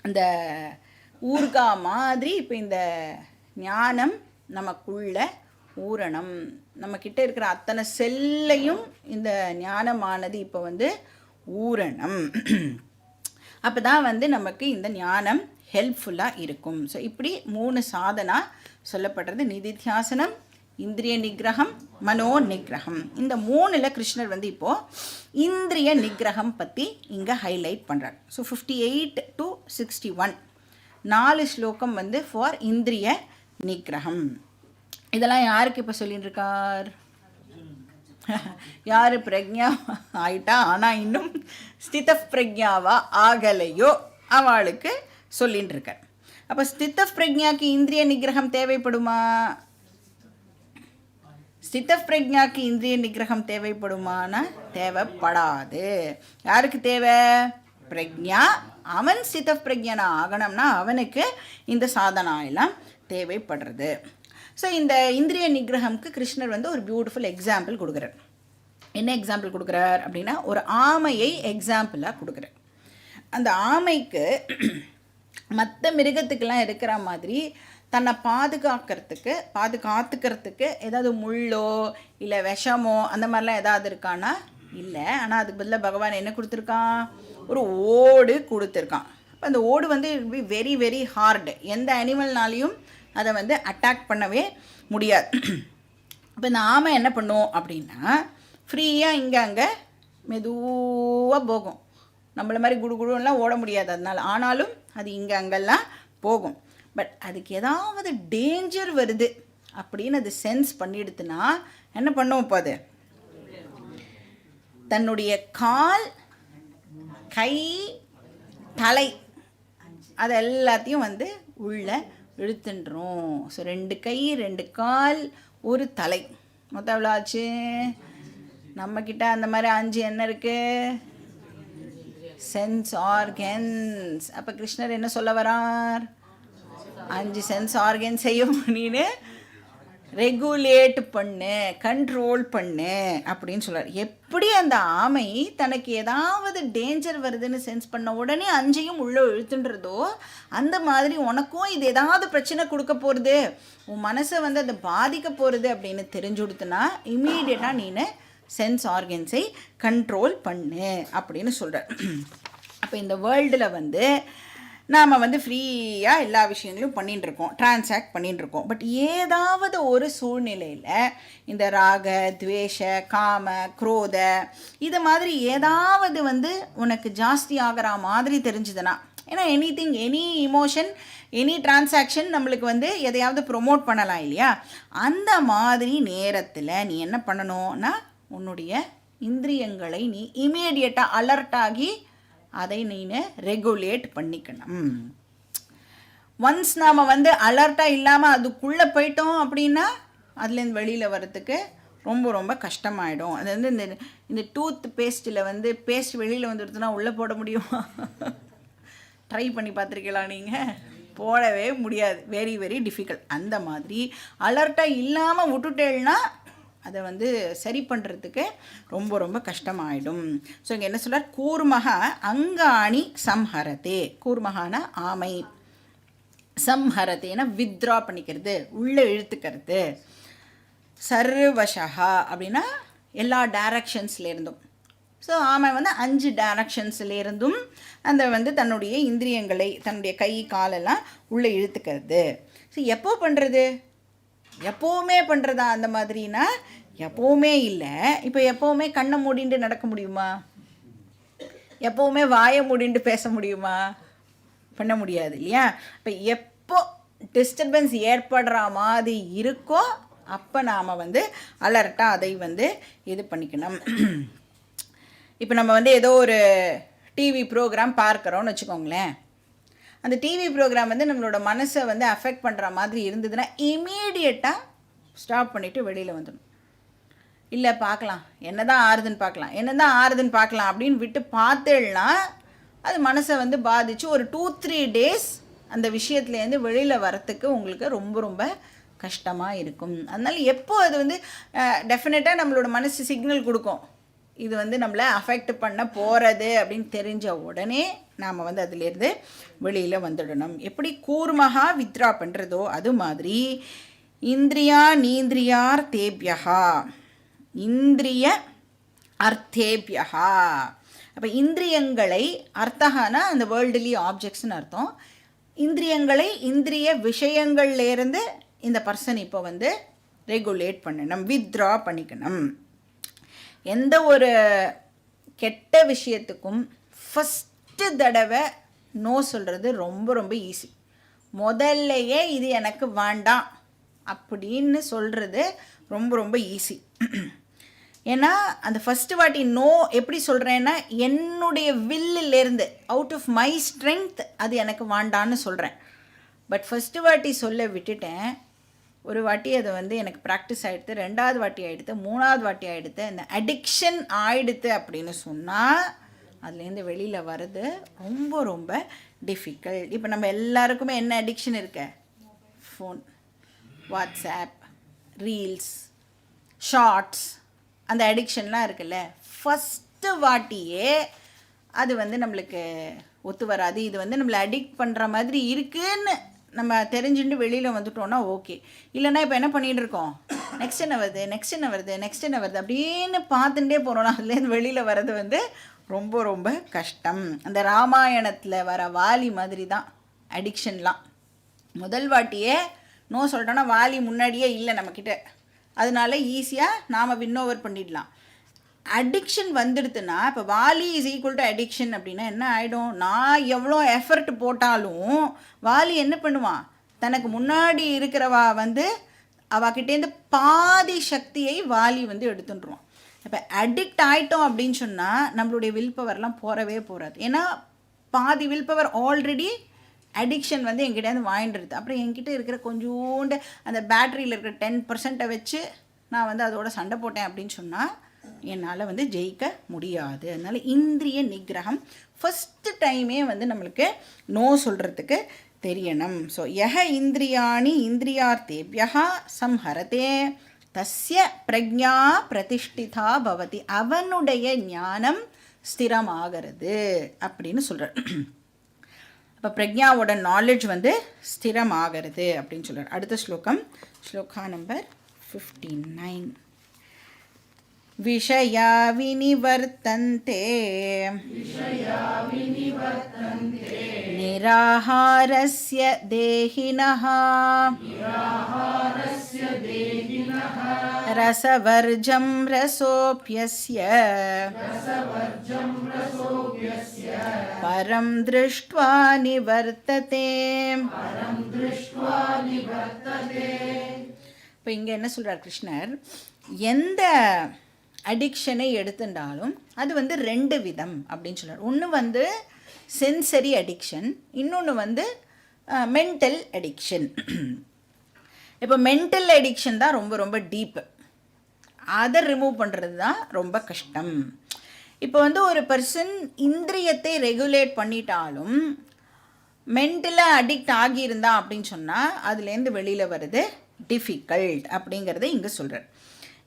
இந்த ஊர்கா மாதிரி இப்போ இந்த ஞானம் நமக்குள்ள ஊறணும். நம்மக்கிட்ட இருக்கிற அத்தனை செல்லையும் இந்த ஞானமானது இப்போ வந்து ஊறணும். அப்போ தான் வந்து நமக்கு இந்த ஞானம் ஹெல்ப்ஃபுல்லாக இருக்கும். ஸோ இப்படி 3 சாதனா சொல்லப்படுறது. நிதித்தியாசனம், இந்திரிய நிகிரகம், மனோ நிகிரகம். இந்த 3ல் கிருஷ்ணர் வந்து இப்போது இந்திரிய நிகிரகம் பற்றி இங்கே ஹைலைட் பண்ணுறார். ஸோ 58 to 61 4 ஸ்லோகம் வந்து ஃபார் இந்திரிய நிகிரகம். இதெல்லாம் யாருக்கு இப்போ சொல்லிட்டு இருக்கார்? யார் பிரக்ஞா ஆயிட்டா ஆனால் இன்னும் ஸ்தித பிரக்ஞாவா ஆகலையோ அவளுக்கு சொல்லிட்டு இருக்கார். அப்போ ஸ்தித பிரக்ஞாக்கு இந்திரிய நிகிரகம் தேவைப்படுமா? ஸ்தித பிரக்ஞாக்கு இந்திரிய நிகிரகம் தேவைப்படுமானா தேவைப்படாது. யாருக்கு தேவை? பிரக்ஞா. அவன் ஸ்தித பிரக்ஞனா ஆகணும்னா அவனுக்கு இந்த சாதனா எல்லாம் தேவைப்படுறது. ஸோ இந்த இந்திரிய நிகிரகம்க்கு கிருஷ்ணர் வந்து ஒரு பியூட்டிஃபுல் எக்ஸாம்பிள் கொடுக்குறார். என்ன எக்ஸாம்பிள் கொடுக்குறார் அப்படின்னா ஒரு ஆமையை எக்ஸாம்பிளாக கொடுக்குறார். அந்த ஆமைக்கு மற்ற மிருகத்துக்கெல்லாம் இருக்கிற மாதிரி தன்னை பாதுகாத்துக்கிறதுக்கு ஏதாவது முள்ளோ இல்லை விஷமோ அந்த மாதிரிலாம் ஏதாவது இருக்கான்னா இல்லை. ஆனால் அதுக்கு பதிலாக பகவான் என்ன கொடுத்துருக்கான்? ஒரு ஓடு கொடுத்துருக்கான். அப்போ அந்த ஓடு வந்து it be very very hard. எந்த அனிமல்னாலையும் அதை வந்து அட்டாக் பண்ணவே முடியாது. இப்போ இந்த ஆமை என்ன பண்ணும் அப்படின்னா ஃப்ரீயாக இங்கே அங்கே மெதுவாக போகும். நம்மள மாதிரி குடுகுடுலாம் ஓட முடியாது அதனால். ஆனாலும் அது இங்கே அங்கெல்லாம் போகும். பட் அதுக்கு ஏதாவது டேஞ்சர் வருது அப்படின்னு அது சென்ஸ் பண்ணிடுதுன்னா என்ன பண்ணும்? இப்போ அது தன்னுடைய கால், கை, தலை அது எல்லாத்தையும் வந்து உள்ள இழுத்துன்றோம். ஸோ 2 கை, 2 கால், 1 தலை, மொத்தம் எவ்வளோ ஆச்சு? நம்மக்கிட்ட அந்த மாதிரி 5 என்ன இருக்குது? Sense organs. அப்போ கிருஷ்ணர் என்ன சொல்ல வரார்? 5 சென்ஸ் ஆர்கன்ஸையும் நீனு ரெகுலேட் பண்ணு, கண்ட்ரோல் பண்ணு அப்படின்னு சொல்கிறார். எப்படி அந்த ஆமை தனக்கு ஏதாவது டேஞ்சர் வருதுன்னு சென்ஸ் பண்ண உடனே 5ஐயும் உள்ளே இழுத்துன்றதோ அந்த மாதிரி உனக்கும் இது ஏதாவது பிரச்சனை கொடுக்க போகிறது, உன் மனசை வந்து அதை பாதிக்க போகிறது அப்படின்னு தெரிஞ்சு கொடுத்தனா இம்மீடியட்டாக நீனு சென்ஸ் ஆர்கன்ஸை கண்ட்ரோல் பண்ணு அப்படின்னு சொல்கிறார். அப்போ இந்த வேர்ல்டில் வந்து நாம் வந்து ஃப்ரீயாக எல்லா விஷயங்களும் பண்ணிகிட்டுருக்கோம், டிரான்சாக்ட் பண்ணிகிட்டுருக்கோம். பட் ஏதாவது ஒரு சூழ்நிலையில் இந்த ராக, துவேஷ, காம, குரோத இது மாதிரி ஏதாவது வந்து உனக்கு ஜாஸ்தி ஆகிற மாதிரி தெரிஞ்சுதுன்னா, ஏன்னா எனி இமோஷன், எனி டிரான்சாக்ஷன் நம்மளுக்கு வந்து எதையாவது ப்ரொமோட் பண்ணலாம் இல்லையா? அந்த மாதிரி நேரத்தில் நீ என்ன பண்ணணும்னா உன்னுடைய இந்திரியங்களை நீ இமீடியட்டாக அலர்ட்டாகி அதை நீ ரெகுலேட் பண்ணிக்கணும். ஒன்ஸ் நாம் வந்து அலர்ட்டாக இல்லாமல் அதுக்குள்ளே போயிட்டோம் அப்படின்னா அதுலேருந்து வெளியில் வர்றதுக்கு ரொம்ப ரொம்ப கஷ்டமாயிடும். அது வந்து இந்த டூத் பேஸ்ட்டில் வந்து பேஸ்ட் வெளியில் வந்துடுதுன்னா உள்ளே போட முடியுமா? ட்ரை பண்ணி பார்த்துருக்கீங்களா நீங்கள்? போடவே முடியாது. Very very difficult. அந்த மாதிரி அலர்ட்டாக இல்லாமல் விட்டுட்டேன்னா அதை வந்து சரி பண்ணுறதுக்கு ரொம்ப ரொம்ப கஷ்டமாயிடும். ஸோ இங்கே என்ன சொல்கிறார், கூர்மகா அங்காணி சம்ஹரத்தே, கூர்மகான ஆமை, சம்ஹரத்தேனா வித்ரா பண்ணிக்கிறது, உள்ளே இழுத்துக்கிறது, சர்வஷா அப்படின்னா எல்லா டைரக்ஷன்ஸ்லேருந்தும். ஸோ ஆமை வந்து 5 டைரக்ஷன்ஸ்லேருந்தும் அந்த வந்து தன்னுடைய இந்திரியங்களை, தன்னுடைய கை காலெல்லாம் உள்ளே இழுத்துக்கிறது. ஸோ எப்போ பண்ணுறது, எப்போவுமே பண்ணுறதா அந்த மாதிரினா எப்போவுமே இல்லை. இப்போ எப்போவுமே கண்ணை மூடிட்டு நடக்க முடியுமா, எப்போவுமே வாயை மூடிட்டு பேச முடியுமா, பண்ண முடியாது இல்லையா. இப்போ எப்போ டிஸ்டர்பன்ஸ் ஏற்படுற மாதிரி இருக்கோ அப்போ நாம் வந்து அலர்ட்டாக அதை வந்து இது பண்ணிக்கணும். இப்போ நம்ம வந்து ஏதோ ஒரு டிவி ப்ரோக்ராம் பார்க்குறோன்னு வச்சுக்கோங்களேன். அந்த டிவி ப்ரோக்ராம் வந்து நம்மளோட மனசை வந்து அஃபெக்ட் பண்ணுற மாதிரி இருந்ததுன்னா இமீடியட்டாக ஸ்டாப் பண்ணிவிட்டு வெளியில் வந்துடணும். இல்லை பார்க்கலாம், என்ன தான் ஆறுதுன்னு பார்க்கலாம் அப்படின்னு விட்டு பார்த்தேன்னா அது மனசை வந்து பாதித்து ஒரு 2-3 days அந்த விஷயத்துலேருந்து வெளியில் வரத்துக்கு உங்களுக்கு ரொம்ப ரொம்ப கஷ்டமாக இருக்கும். அதனால் எப்போ அது வந்து டெஃபினட்டாக நம்மளோட மனசு சிக்னல் கொடுக்கும், இது வந்து நம்மளை அஃபெக்ட் பண்ண போகிறது அப்படின்னு தெரிஞ்ச உடனே நாம் வந்து அதிலேருந்து வெளியில் வந்துடணும். எப்படி கூர்மகா வித்ரா பண்ணுறதோ அது மாதிரி இந்திரியா நீந்திரியார் தேபியகா, இந்திரிய அர்த்தேபியகா. அப்போ இந்திரியங்களை, அர்த்தகானா அந்த வேர்ல்டுலி ஆப்ஜெக்ட்ஸ்னு அர்த்தம், இந்திரியங்களை இந்திரிய விஷயங்கள்லேருந்து இந்த பர்சன் இப்போ வந்து ரெகுலேட் பண்ணணும், வித்ரா பண்ணிக்கணும். எந்த ஒரு கெட்ட விஷயத்துக்கும் ஃபஸ்ட்டு தடவை நோ சொல்கிறது ரொம்ப ரொம்ப ஈஸி. முதல்லையே இது எனக்கு வேண்டாம் அப்படின்னு சொல்கிறது ரொம்ப ரொம்ப ஈஸி. ஏன்னா அந்த ஃபஸ்ட்டு வாட்டி நோ எப்படி சொல்கிறேன்னா என்னுடைய வில்லிலேருந்து, அவுட் ஆஃப் மை ஸ்ட்ரென்த் அது எனக்கு வேண்டான்னு சொல்கிறேன். பட் ஃபஸ்ட்டு வாட்டி சொல்ல விட்டுட்டேன், ஒரு வாட்டி அது வந்து எனக்கு ப்ராக்டிஸ் ஆகிடுது, 2வது வாட்டி ஆகிடுது, 3வது வாட்டி ஆகிடுது, இந்த அடிக்ஷன் ஆகிடுது அப்படின்னு சொன்னால் அதுலேருந்து வெளியில் வர்றது ரொம்ப ரொம்ப டிஃபிகல்ட். இப்போ நம்ம எல்லாருக்குமே என்ன அடிக்ஷன் இருக்க, ஃபோன், வாட்ஸ்ஆப், ரீல்ஸ், ஷார்ட்ஸ், அந்த அடிக்ஷன்லாம் இருக்குல்ல. ஃபஸ்ட்டு வாட்டியே அது வந்து நம்மளுக்கு ஒத்து வராது. இது வந்து நம்மளை அடிக்ட் பண்ணுற மாதிரி இருக்குன்னு நம்ம தெரிஞ்சுட்டு வெளியில் வந்துட்டோன்னா ஓகே. இல்லைன்னா இப்போ என்ன பண்ணிகிட்டு இருக்கோம், நெக்ஸ்ட் என்ன வருது அப்படின்னு பார்த்துட்டே போகிறோன்னா அதுலேருந்து வெளியில் வர்றது வந்து ரொம்ப ரொம்ப கஷ்டம். அந்த ராமாயணத்தில் வர வாலி மாதிரி தான் அடிக்ஷன்லாம். முதல் வாட்டியே நோ சொல்லிட்டோன்னா வாலி முன்னாடியே இல்லை நம்மக்கிட்ட, அதனால ஈஸியாக நாம் வின் ஓவர் பண்ணிடலாம். அடிக்ஷன் வந்துடுதுன்னா இப்போ வாலி இஸ் ஈக்குவல் டு அடிக்ஷன் அப்படின்னா என்ன ஆகிடும், நான் எவ்வளோ எஃபர்ட் போட்டாலும் வாலி என்ன பண்ணுவான், தனக்கு முன்னாடி இருக்கிறவா வந்து அவகிட்டேருந்து பாதி சக்தியை வாலி வந்து எடுத்துட்டுருவான். இப்போ அடிக்ட் ஆகிட்டோம் அப்படின்னு சொன்னால் நம்மளுடைய வில் பவர்லாம் போகவே போகாது. ஏன்னா பாதி வில் பவர் ஆல்ரெடி அடிக்ஷன் வந்து என்கிட்டேருந்து வாங்கிடுறது. அப்புறம் என்கிட்ட இருக்கிற கொஞ்சோண்டு அந்த பேட்டரியில் இருக்கிற 10% வச்சு நான் வந்து அதோட சண்டை போட்டேன் அப்படின்னு சொன்னால் என்னால் வந்து ஜெயிக்க முடியாது. அதனால் இந்திரிய நிகிரகம் ஃபஸ்ட்டு டைமே வந்து நம்மளுக்கு நோ சொல்கிறதுக்கு தெரியணும். ஸோ யஹ இந்திரியாணி இந்திரியார்த்தேபியா சம்ஹரதே தஸ்ய பிரக்ஞா பிரதிஷ்டிதா பவதி, அவனுடைய ஞானம் ஸ்திரமாகிறது அப்படின்னு சொல்கிறார். அப்போ பிரக்ஞாவோட நாலேஜ் வந்து ஸ்திரமாகிறது அப்படின்னு சொல்கிறார். அடுத்த ஸ்லோகம், ஸ்லோகா நம்பர் 59. விஷயா வினிவர்த்தந்தே நிராஹாரஸ்ய தேஹினஹ ரசவர்ஜம் ரசோப்யஸ்ய பரம் திருஷ்ட்வா நிவர்த்ததே. இப்போ இங்கே என்ன சொல்கிறார் கிருஷ்ணர், எந்த அடிக்ஷனை எடுத்துட்டாலும் அது வந்து 2 விதம் அப்படின்னு சொல்கிறார். ஒன்று வந்து சென்சரி அடிக்ஷன், இன்னொன்று வந்து மென்டல் அடிக்ஷன். இப்போ மென்டல் அடிக்ஷன் தான் ரொம்ப ரொம்ப டீப்பு, அதை ரிமூவ் பண்ணுறது தான் ரொம்ப கஷ்டம். இப்போ வந்து ஒரு பர்சன் இந்திரியத்தை ரெகுலேட் பண்ணிட்டாலும் மென்டலாக அடிக்ட் ஆகியிருந்தா அப்படின்னு சொன்னால் அதுலேருந்து வெளியில் வருது டிஃபிகல்ட் அப்படிங்கிறத இங்கே சொல்கிறார்.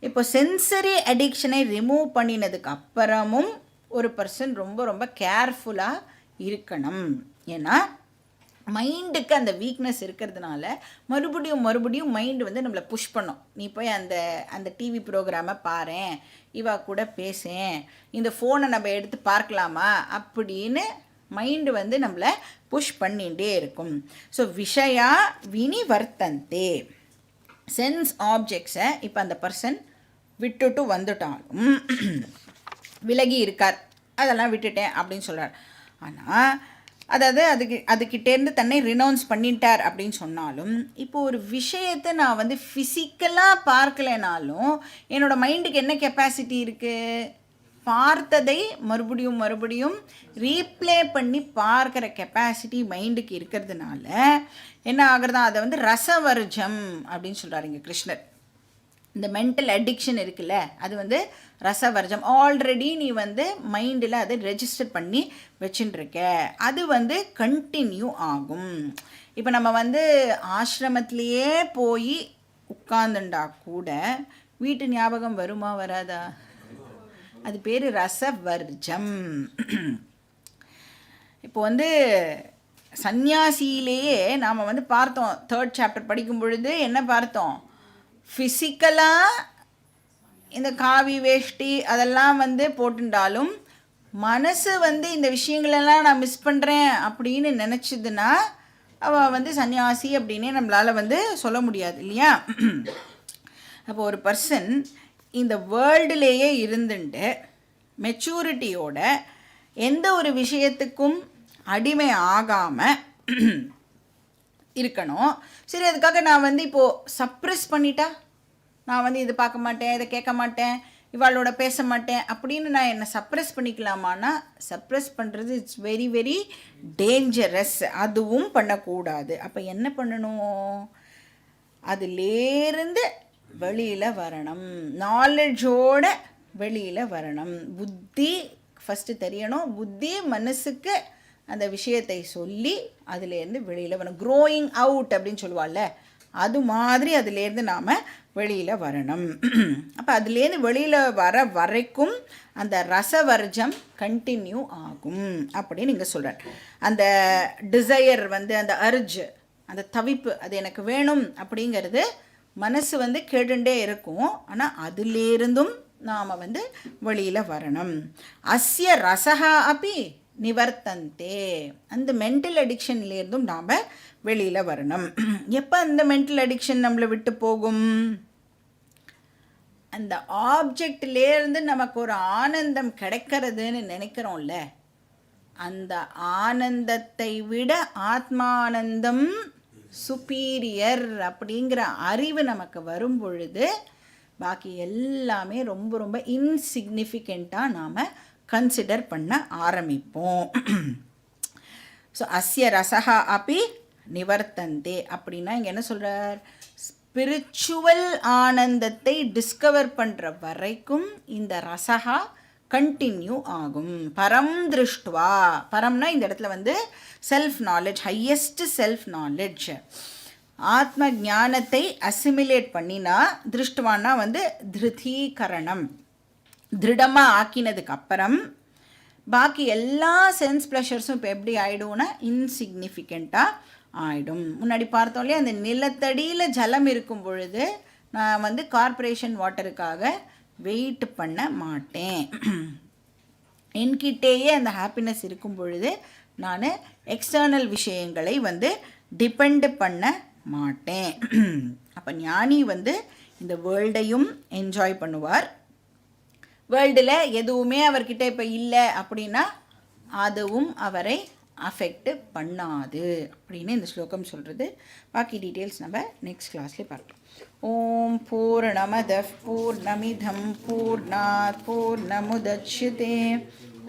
இப்போ சென்சரி அடிக்ஷனை ரிமூவ் பண்ணினதுக்கு அப்புறமும் ஒரு பர்சன் ரொம்ப ரொம்ப கேர்ஃபுல்லாக இருக்கணும். ஏன்னா மைண்டுக்கு அந்த வீக்னஸ் இருக்கிறதுனால மறுபடியும் மைண்டு வந்து நம்மளை புஷ் பண்ணும். நீ போய் அந்த டிவி ப்ரோக்ராமை பாரேன், இவா கூட பேசேன், இந்த ஃபோனை நம்ம எடுத்து பார்க்கலாமா அப்படின்னு மைண்டு வந்து நம்மளை புஷ் பண்ணிகிட்டே இருக்கும். ஸோ விஷயா வினிவர்த்தந்தே, சென்ஸ் ஆப்ஜெக்ட்ஸை இப்போ அந்த பர்சன் விட்டுட்டு வந்துட்டாலும் விலகி இருக்கார், அதெல்லாம் விட்டுட்டேன் அப்படின்னு சொல்கிறார். ஆனால் அதாவது அதுக்கிட்டேருந்து தன்னை ரினவுன்ஸ் பண்ணிட்டார் அப்படின்னு சொன்னாலும், இப்போது ஒரு விஷயத்தை நான் வந்து ஃபிசிக்கலாக பார்க்கலைனாலும் என்னோடய மைண்டுக்கு என்ன கெப்பாசிட்டி இருக்குது, பார்த்ததை மறுபடியும் ரீப்ளே பண்ணி பார்க்குற கெப்பாசிட்டி மைண்டுக்கு இருக்கிறதுனால என்ன ஆகுறதா, அதை வந்து ரசவர்ஜம் அப்படின்னு சொல்கிறார் இங்கே கிருஷ்ணர். இந்த மென்டல் அடிக்ஷன் இருக்குல்ல, அது வந்து ரசவர்ஜம். ஆல்ரெடி நீ வந்து மைண்டில் அதை ரெஜிஸ்டர் பண்ணி வச்சுட்டுருக்க, அது வந்து கண்டினியூ ஆகும். இப்போ நம்ம வந்து ஆசிரமத்திலேயே போய் உட்கார்ந்துண்டா கூட வீட்டு ஞாபகம் வருமா வராதா? அது பேர் ரசவர்ஜம். இப்போ வந்து சந்நியாசியிலேயே நாம் வந்து பார்த்தோம், 3rd சாப்டர் படிக்கும் பொழுது என்ன பார்த்தோம், ஃபிசிக்கலாக இந்த காவி வேஷ்டி அதெல்லாம் வந்து போட்டுட்டாலும் மனசு வந்து இந்த விஷயங்களெல்லாம் நான் மிஸ் பண்ணுறேன் அப்படின்னு நினச்சிதுன்னா அவள் வந்து சன்னியாசி அப்படின்னே நம்மளால் வந்து சொல்ல முடியாது இல்லையா? அப்போ ஒரு பர்சன் இந்த வேர்ல்டுலேயே இருந்துட்டு மெச்சூரிட்டியோட எந்த ஒரு விஷயத்துக்கும் அடிமை ஆகாமல் இருக்கணும். சரி, அதுக்காக நான் வந்து இப்போது சப்ரெஸ் பண்ணிட்டா, நான் வந்து இது பார்க்க மாட்டேன், இதை கேட்க மாட்டேன், இவாளோட பேச மாட்டேன் அப்படின்னு நான் என்னை சப்ரெஸ் பண்ணிக்கலாமான்னா, சப்ரெஸ் பண்ணுறது இட்ஸ் வெரி வெரி டேஞ்சரஸ். அதுவும் பண்ணக்கூடாது. அப்போ என்ன பண்ணணும், அதுலேருந்து வெளியில் வரணும், நாலேஜோட வெளியில் வரணும். புத்தி ஃபஸ்ட்டு தெரியணும், புத்தி மனசுக்கு அந்த விஷயத்தை சொல்லி அதுலேருந்து வெளியில் வரணும். க்ரோயிங் அவுட் அப்படின்னு சொல்லுவாள்ல, அது மாதிரி அதுலேருந்து நாம் வெளியில் வரணும். அப்போ அதுலேருந்து வெளியில் வர வரைக்கும் அந்த ரசவர்ஜம் கண்டினியூ ஆகும் அப்படின்னு நீங்கள் சொல்கிறார். அந்த டிசையர் வந்து அந்த அர்ஜ், அந்த தவிப்பு, அது எனக்கு வேணும் அப்படிங்கிறது மனசு வந்து கேட்டுண்டே இருக்கும். ஆனால் அதுலேருந்தும் நாம் வந்து வெளியில் வரணும். அஸ்ய ரசஹா அப்படி நிவர்த்தந்தே, அந்த மென்டல் அடிக்ஷன்லேருந்தும் நாம் வெளியில் வரணும். எப்போ அந்த மென்டல் அடிக்ஷன் நம்மளை விட்டு போகும், அந்த ஆப்ஜெக்ட்லேருந்து நமக்கு ஒரு ஆனந்தம் கிடைக்கிறதுன்னு நினைக்கிறோம்ல, அந்த ஆனந்தத்தை விட ஆத்மானந்தம் சுப்பீரியர் அப்படிங்கிற அறிவு நமக்கு வரும் பொழுது பாக்கி எல்லாமே ரொம்ப ரொம்ப இன்சிக்னிஃபிகண்ட்டாக நாம் கன்சிடர் பண்ண ஆரம்பிப்போம். ஸோ அஸ்ய ரசஹா அப்படி நிவர்த்தந்தே அப்படின்னா இங்கே என்ன சொல்கிறார், ஸ்பிரிச்சுவல் ஆனந்தத்தை டிஸ்கவர் பண்ணுற வரைக்கும் இந்த ரசஹா கண்டினியூ ஆகும். பரம் திருஷ்டுவா, பரம்னா இந்த இடத்துல வந்து self knowledge, highest self knowledge, ஆத்ம ஞானத்தை அசிமிலேட் பண்ணினா, திருஷ்டுவான்னா வந்து திருதீகரணம், திருடமாக ஆக்கினதுக்கு அப்புறம் பாக்கி எல்லா சென்ஸ் ப்ளஷர்ஸும் இப்போ எப்படி ஆகிடும்னா இன்சிக்னிஃபிகண்ட்டாக ஆகிடும். முன்னாடி பார்த்தோம் இல்லையா, அந்த நிலத்தடியில் ஜலம் இருக்கும் பொழுது நான் வந்து கார்ப்பரேஷன் வாட்டருக்காக வெயிட் பண்ண மாட்டேன், என்கிட்டேயே அந்த ஹாப்பினஸ் இருக்கும் பொழுது நான் எக்ஸ்டர்னல் விஷயங்களை வந்து டிபெண்ட் பண்ண மாட்டேன். அப்போ ஞானி வந்து இந்த வேர்ல்டையும் என்ஜாய் பண்ணுவார், வேர்ல்டில் எதுவுமே அவர்கிட்ட இப்போ இல்லை அப்படின்னா அதுவும் அவரை அஃபெக்ட் பண்ணாது அப்படின்னு இந்த ஸ்லோகம் சொல்கிறது. பாக்கி டீட்டெயில்ஸ் நம்ம நெக்ஸ்ட் கிளாஸ்லேயே பார்க்கலாம். ஓம் பூர்ணமதః பூர்ணமிதம் பூர்ணாத் பூர்ணமுதச்யதே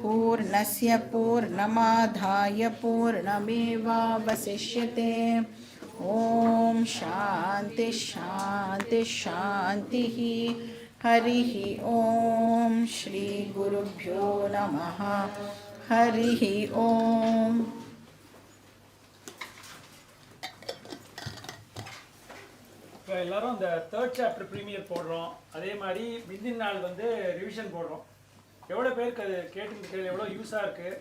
பூர்ணஸ்ய பூர்ணமாதாய பூர்ணமேவாவசிஷ்யதே. ஓம் சாந்தி சாந்தி சாந்தி. हरिः ॐ श्री गुरुभ्यो नमः. हरिः ॐ. இப்போ எல்லாரும் அந்த தேர்ட் சாப்டர் ப்ரீமியர் போடுறோம், அதே மாதிரி முந்தின நாள் வந்து ரிவிஷன் போடுறோம். எவ்வளோ பேருக்கு அது கேட்டு எவ்வளோ யூஸாக இருக்குது,